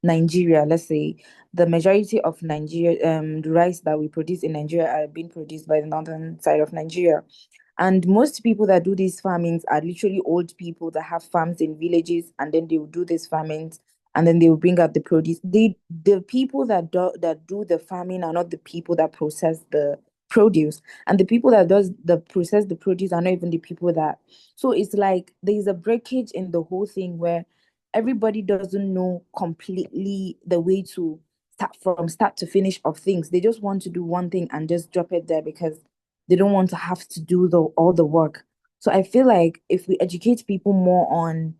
Nigeria, let's say the majority of Nigeria the rice that we produce in Nigeria are being produced by the northern side of Nigeria. And most people that do these farmings are literally old people that have farms in villages, and then they will do these farmings, and then they will bring out the produce. The people that do the farming are not the people that process the produce, and the people that does the process the produce are not even the people that. So it's like there's a breakage in the whole thing where everybody doesn't know completely the way to start from start to finish of things. They just want to do one thing and just drop it there because they don't want to have to do all the work. So I feel like if we educate people more on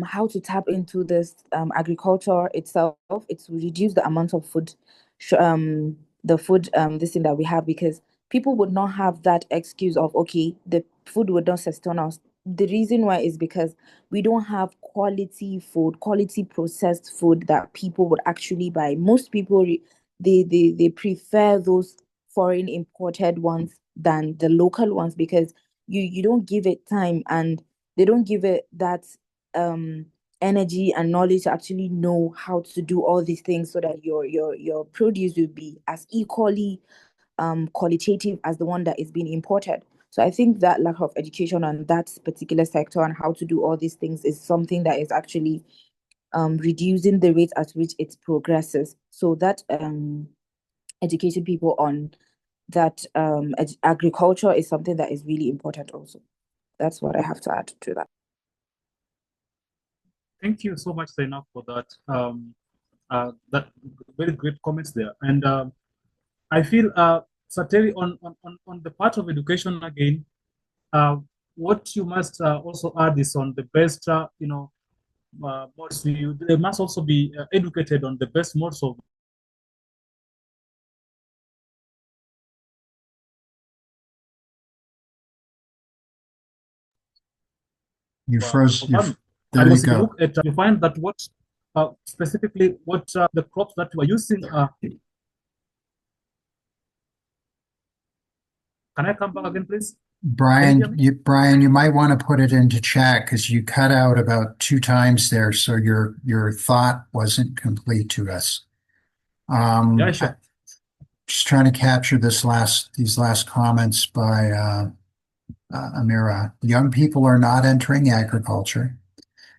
how to tap into this agriculture itself, it will reduce the amount of food the food this thing that we have, because people would not have that excuse of, okay, the food would not sustain us. The reason why is because we don't have quality food, quality processed food that people would actually buy. Most people they prefer those foreign imported ones than the local ones, because you don't give it time, and they don't give it that um energy and knowledge to actually know how to do all these things, so that your produce will be as equally qualitative as the one that is being imported. So I think that lack of education on that particular sector and how to do all these things is something that is actually reducing the rate at which it progresses. So that educating people on that agriculture is something that is really important also. That's what I have to add to that. Thank you so much, Zainab, for that. That very great comments there. And I feel, Sateri, on the part of education again, what you must also add is on the best, modes. They must also be educated on the best modes of. You froze. There and you also go. look at, you find that what specifically what the crops that you are using are. Can I come back again, please? Brian, you might want to put it into chat because you cut out about 2 times there, so your thought wasn't complete to us. Yeah, sure. Just trying to capture these last comments by Amira. Young people are not entering agriculture,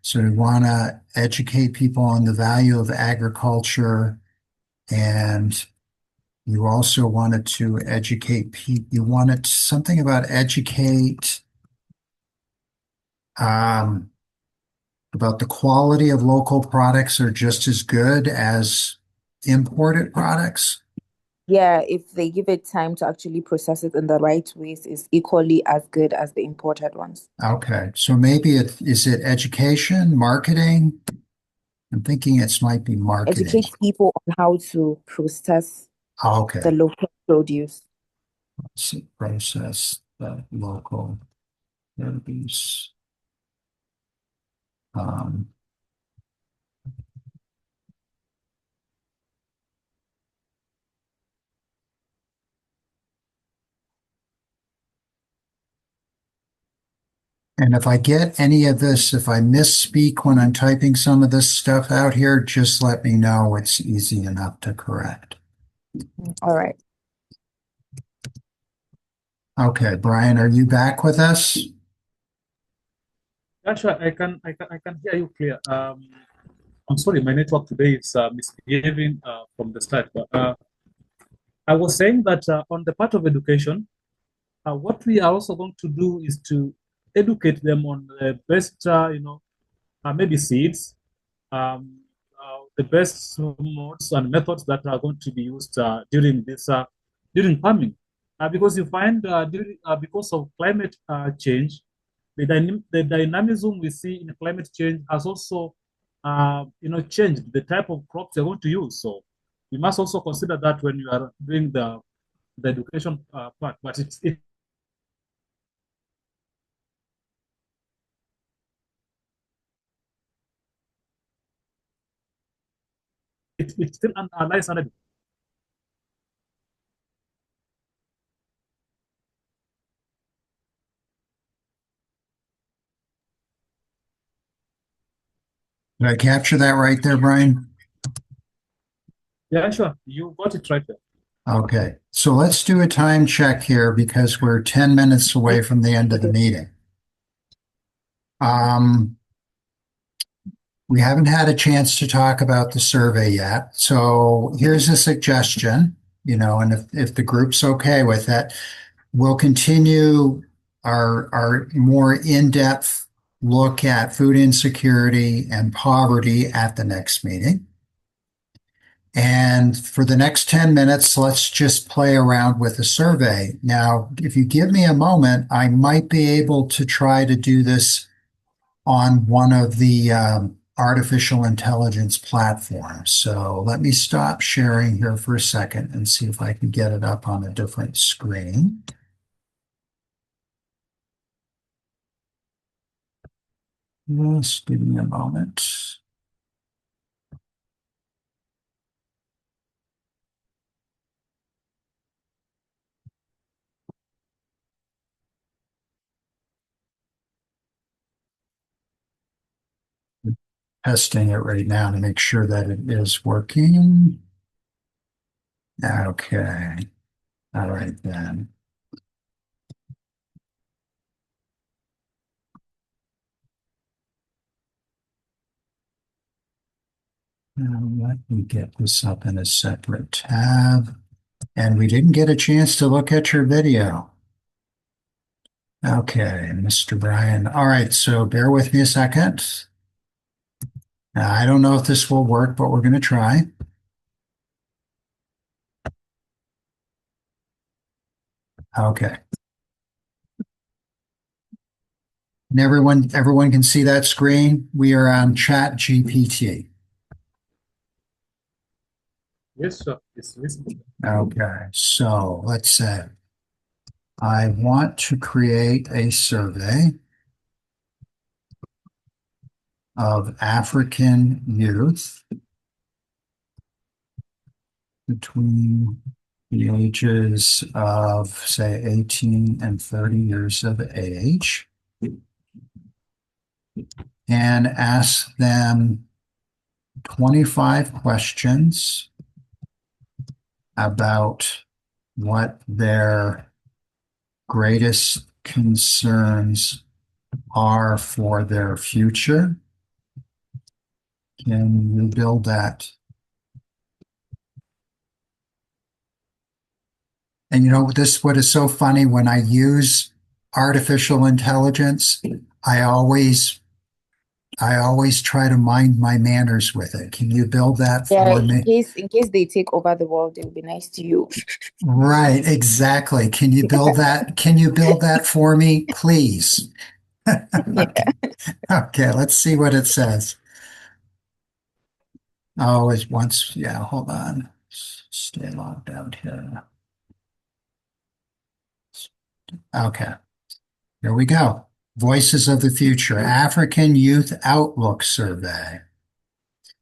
so we want to educate people on the value of agriculture, and you also wanted to educate people. You wanted something about educate about the quality of local products are just as good as imported products. Yeah, if they give it time to actually process it in the right ways, is equally as good as the imported ones. Okay, so maybe is it education, marketing? I'm thinking it might be marketing. Educate people on how to process Okay. the local produce. Process the local produce. And if I get any of this, if I misspeak when I'm typing some of this stuff out here, just let me know. It's easy enough to correct. All right. Okay, Brian, are you back with us? Yeah, sure. I can hear you clear. I'm sorry, my network today is misbehaving from the start. But I was saying that on the part of education, what we are also going to do is to educate them on the best, maybe seeds, the best modes and methods that are going to be used during farming, because you find because of climate change, the dynamism we see in climate change has also changed the type of crops you're going to use. So we must also consider that when you are doing the education part. But it's still lies under. Did I capture that right there, Brian? Yeah, sure. You got it right there. Okay, so let's do a time check here because we're 10 minutes away from the end of the meeting. We haven't had a chance to talk about the survey yet. So here's a suggestion, and if the group's okay with it, we'll continue our more in-depth look at food insecurity and poverty at the next meeting. And for the next 10 minutes, let's just play around with the survey. Now, if you give me a moment, I might be able to try to do this on one of the artificial intelligence platforms. So let me stop sharing here for a second and see if I can get it up on a different screen. Just give me a moment. Testing it right now to make sure that it is working. Okay. All right then. Now let me get this up in a separate tab. And we didn't get a chance to look at your video. Okay, Mr. Brian. All right, so bear with me a second. Now, I don't know if this will work, but we're going to try. Okay. And everyone can see that screen. We are on Chat GPT. Yes, sir. It's visible. Okay, so let's say I want to create a survey of African youth between the ages of, say, 18 and 30 years of age, and ask them 25 questions about what their greatest concerns are for their future. Can you build that? And you know, what is so funny when I use artificial intelligence, I always try to mind my manners with it. Can you build that Yeah, for me? in case they take over the world, they'll be nice to you. Right, exactly. Can you build that? Can you build that for me, please? Yeah. Okay, let's see what it says. Oh, it's once, yeah, hold on. Stay logged out here. Okay, here we go. Voices of the Future, African Youth Outlook Survey.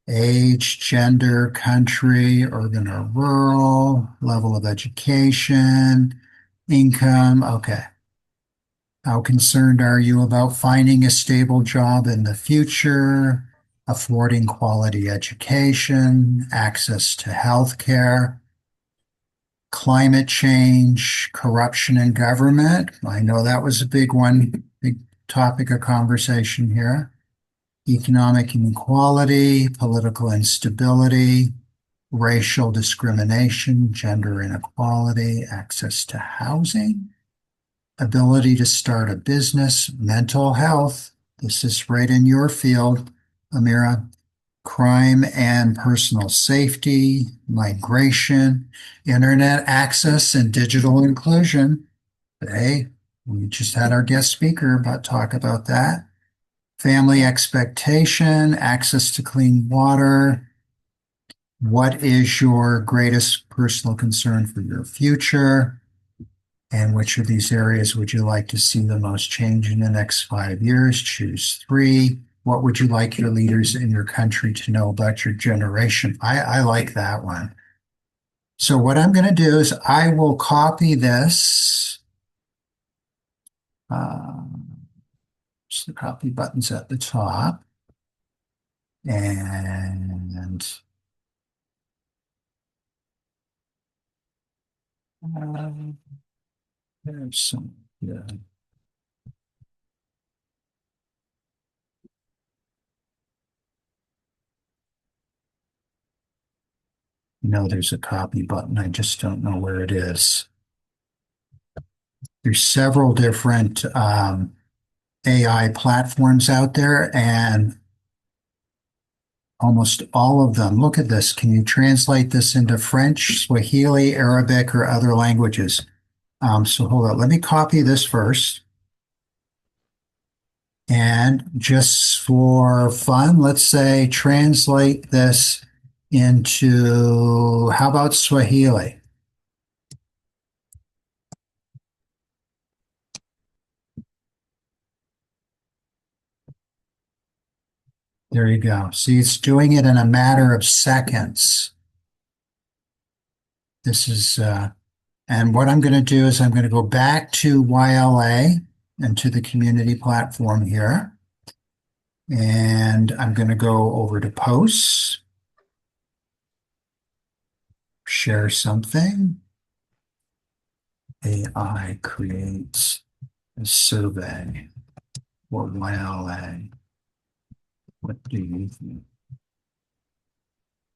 Age, gender, country, urban or rural, level of education, income. Okay. How concerned are you about finding a stable job in the future, affording quality education, access to health care, climate change, corruption in government? I know that was a big one, big topic of conversation here. Economic inequality, political instability, racial discrimination, gender inequality, access to housing, ability to start a business, mental health. This is right in your field, Amira. Crime and personal safety, migration, internet access, and digital inclusion. Hey, we just had our guest speaker talk about that. Family expectation, access to clean water. What is your greatest personal concern for your future? And which of these areas would you like to see the most change in the next 5 years? Choose three. What would you like your leaders in your country to know about your generation? I like that one. So what I'm going to do is I will copy this. Just the copy buttons at the top. And there's some, yeah. There's a copy button. I just don't know where it is. There's several different AI platforms out there, and almost all of them. Look at this. Can you translate this into French, Swahili, Arabic, or other languages? So hold on. Let me copy this first. And just for fun, let's say translate this into, how about Swahili? There you go. See, it's doing it in a matter of seconds. This is, and what I'm going to do is I'm going to go back to YLA and to the community platform here. And I'm going to go over to posts, share something. AI creates a survey for YLA. What do you think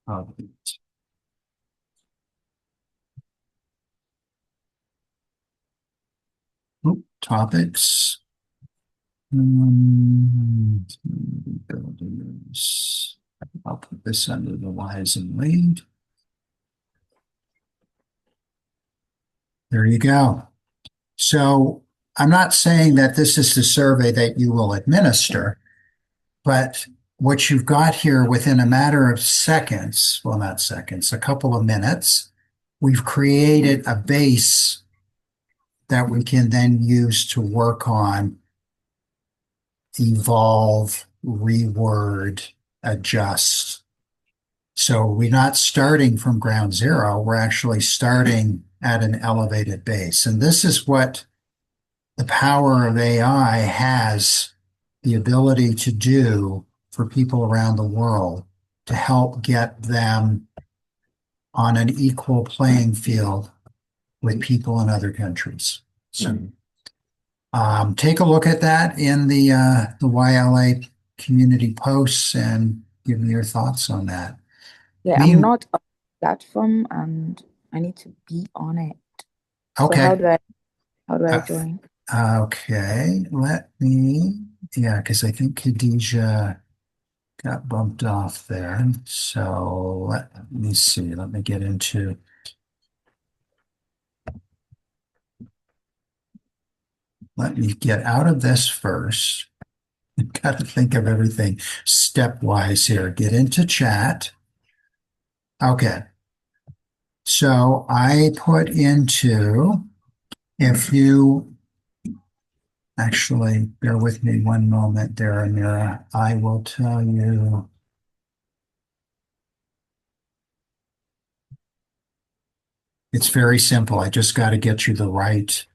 of it? Topics. Builders. I'll put this under the wise and lead. There you go. So I'm not saying that this is the survey that you will administer, but what you've got here within a matter of seconds, well, not seconds, a couple of minutes, we've created a base that we can then use to work on, evolve, reword, adjust. So we're not starting from ground zero. We're actually starting at an elevated base. And this is what the power of AI has the ability to do for people around the world to help get them on an equal playing field with people in other countries. So take a look at that in the YLA community posts and give me your thoughts on that. Yeah, I'm not on the platform and I need to be on it. Okay. So how do I join? Okay, because I think Khadijah got bumped off there. So let me see. Let me get into. Let me get out of this first. I've got to think of everything stepwise here. Get into chat. Okay. So I put into, if you actually bear with me one moment there, Amira, I will tell you. It's very simple. I just got to get you the right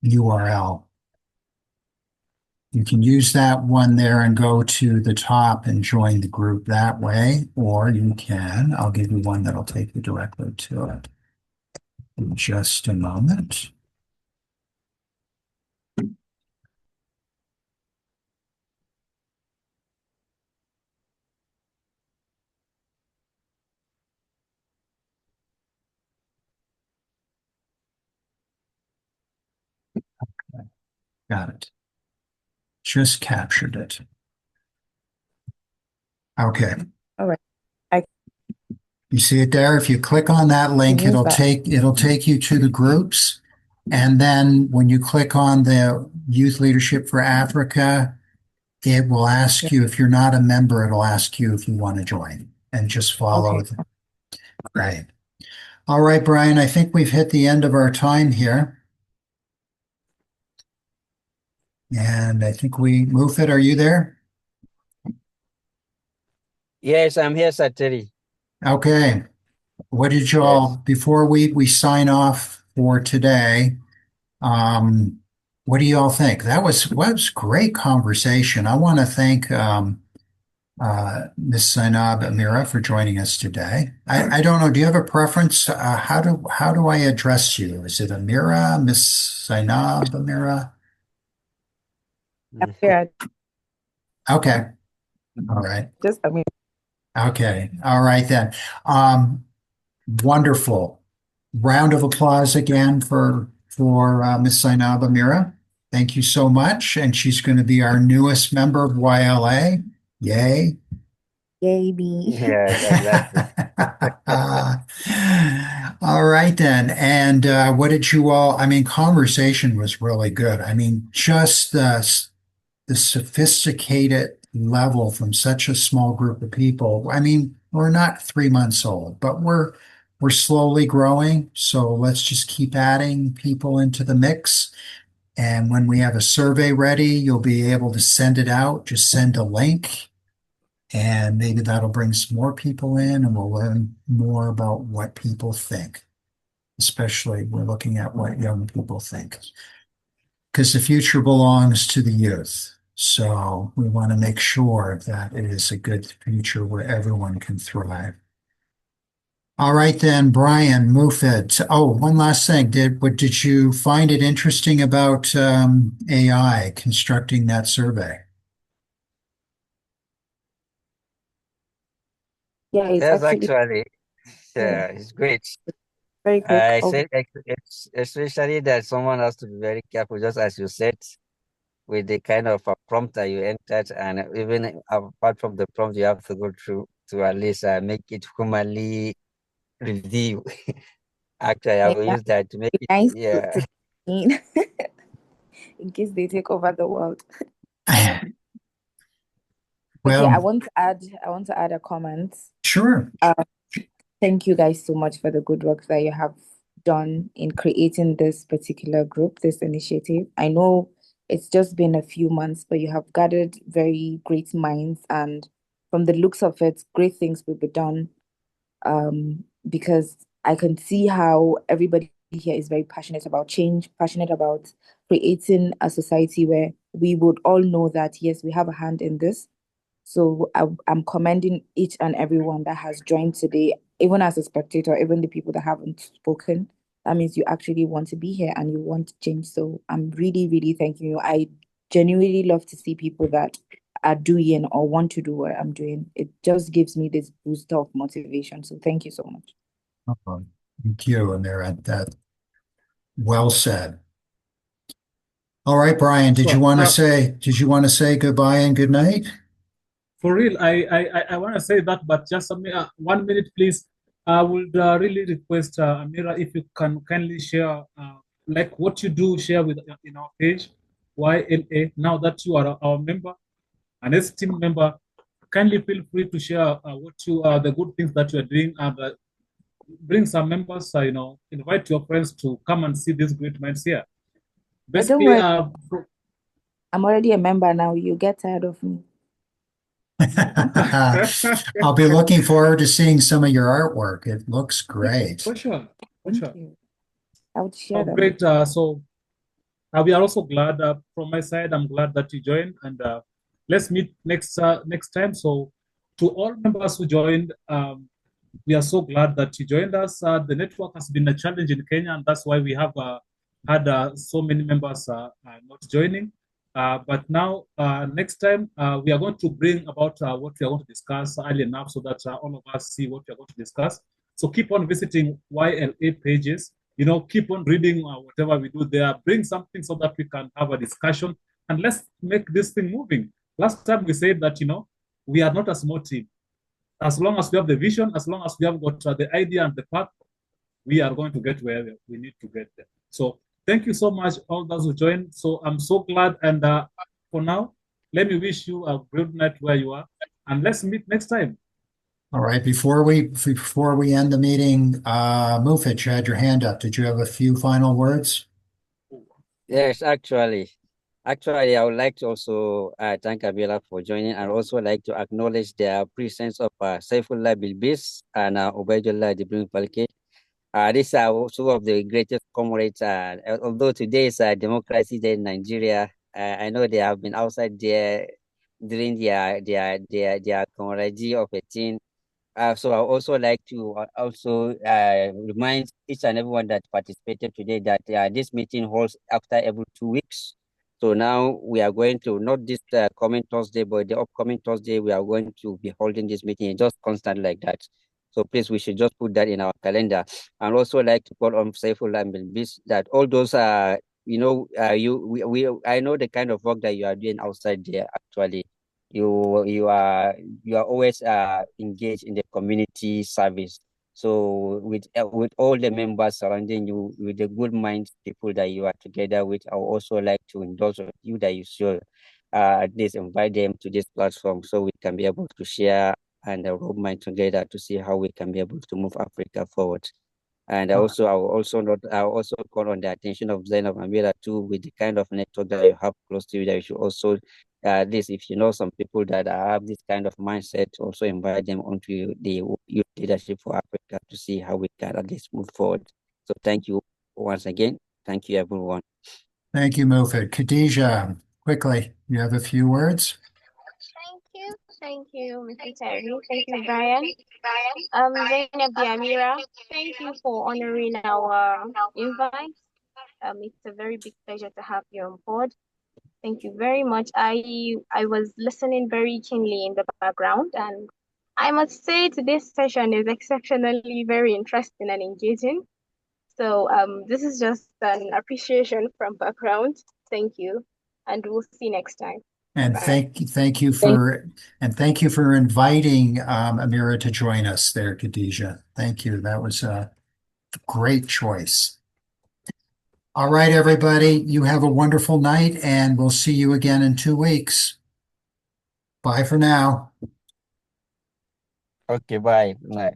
URL. You can use that one there and go to the top and join the group that way, or you can, I'll give you one that'll take you directly to it in just a moment. Okay. Got it. Just captured it. Okay. All right. You see it there? If you click on that link, it'll take you to the groups. And then when you click on the Youth Leadership for Africa, it will ask you, if you're not a member, it'll ask you if you want to join and just follow. Okay. Right. All right, Brian, I think we've hit the end of our time here. And I think Mufid, are you there? Yes, I'm here, Sir Terry. Okay. What did you all, before we sign off for today, what do you all think? That was great conversation. I want to thank Ms. Zainab Amira for joining us today. I don't know, do you have a preference? How do I address you? Is it Amira, Ms. Zainab Amira? Yeah. Okay. All right. Just Amira. Okay. All right then. Wonderful. Round of applause again for Ms. Zainab Amira. Thank you so much. And she's going to be our newest member of YLA. Yay. Yay, me. Yes, exactly. All right then. And what did you all, I mean, conversation was really good. I mean, just the sophisticated level from such a small group of people. I mean, we're not 3 months old, but we're slowly growing. So let's just keep adding people into the mix. And when we have a survey ready, you'll be able to send it out. Just send a link, and maybe that'll bring some more people in, and we'll learn more about what people think. Especially, we're looking at what young people think, because the future belongs to the youth. So we want to make sure that it is a good future where everyone can thrive. All right then, Brian, Mufid. Oh, one last thing. Did you find it interesting about AI constructing that survey? Yeah, it's Yes, actually actually, yeah, yeah, it's great. very quick. I Oh, said especially that someone has to be very careful, just as you said, with the kind of prompt that you entered, and even apart from the prompt, you have to go through to at least make it humanly review. Actually, I yeah, will that use that to make would be it, nice yeah. to clean in case they take over the world. But yeah, Well, I want to add a comment. sure. Thank you guys so much for the good work that you have done in creating this particular group, this initiative. I know it's just been a few months, but you have gathered very great minds, and from the looks of it, great things will be done. Because I can see how everybody here is very passionate about change, passionate about creating a society where we would all know that, yes, we have a hand in this. So I'm commending each and everyone that has joined today, even as a spectator, even the people that haven't spoken. That means you actually want to be here and you want to change. So I'm really, really thanking you. I genuinely love to see people that are doing or want to do what I'm doing. It just gives me this boost of motivation. So thank you so much. Thank you, Amira. That well said. All right, Brian, So, did you want to say goodbye and good night? for real, I want to say that, but just 1 minute, please. I would really request Amira if you can kindly share, like what you do, share with in our page, YLA. Now that you are our member, an esteemed member, kindly feel free to share what you the good things that you are doing, and bring some members. Invite your friends to come and see these great minds here. Don't Basically, worry, I'm already a member now. You get tired of me. I'll be looking forward to seeing some of your artwork. It looks great. for sure, for Thank sure. you. I would share Oh, them. great. So we are also glad from my side. I'm glad that you joined, and let's meet next time. So to all members who joined, we are so glad that you joined us. The network has been a challenge in Kenya, and that's why we have had so many members not joining. But now, next time, we are going to bring about what we are going to discuss early enough so that all of us see what we are going to discuss. So keep on visiting YLA pages. Keep on reading whatever we do there. Bring something so that we can have a discussion, and let's make this thing moving. Last time we said that we are not a small team. As long as we have the vision, as long as we have got the idea and the path, we are going to get where we need to get there. So thank you so much, all those who joined. So I'm so glad. And for now, let me wish you a good night where you are, and let's meet next time. All right, before we end the meeting, Mufit, you had your hand up. Did you have a few final words? Yes, actually, I would like to also thank Abiola for joining, and also like to acknowledge the presence of Saifullah Bilbis and Ubaidullah Jibril Falke. These are two of the greatest comrades. Although today is Democracy Day in Nigeria, I know they have been outside there during their camaraderie of a team. So I also like to also remind each and everyone that participated today that this meeting holds after every 2 weeks. So now we are going to, not this coming Thursday, but the upcoming Thursday, we are going to be holding this meeting just constant like that. So please, we should just put that in our calendar. And also like to call on Saifullah and Bilbis that all those I know the kind of work that you are doing outside there. Actually, you are always engaged in the community service. So with all the members surrounding you, with the good mind people that you are together with, I would also like to indulge with you that you should at least invite them to this platform so we can be able to share and rub mind together to see how we can be able to move Africa forward. And I will also call on the attention of Zainab Amira too, with the kind of network that you have close to you, that you should also, this, if you know some people that have this kind of mindset, also invite them onto the youth leadership for Africa to see how we can at least move forward. So thank you once again. Thank you, everyone. Thank you, Mofid. Khadija, quickly, you have a few words? Thank you, Mr. Terry. Thank you, Brian. Zainab Amira, thank you for honoring our invite. It's a very big pleasure to have you on board. Thank you very much. I was listening very keenly in the background, and I must say today's session is exceptionally very interesting and engaging. So this is just an appreciation from background. Thank you, and we'll see you next time. And Bye. thank you for inviting Amira to join us there, Khadija. Thank you. That was a great choice. All right, everybody, you have a wonderful night, and we'll see you again in 2 weeks. Bye for now. Okay, bye. Good night.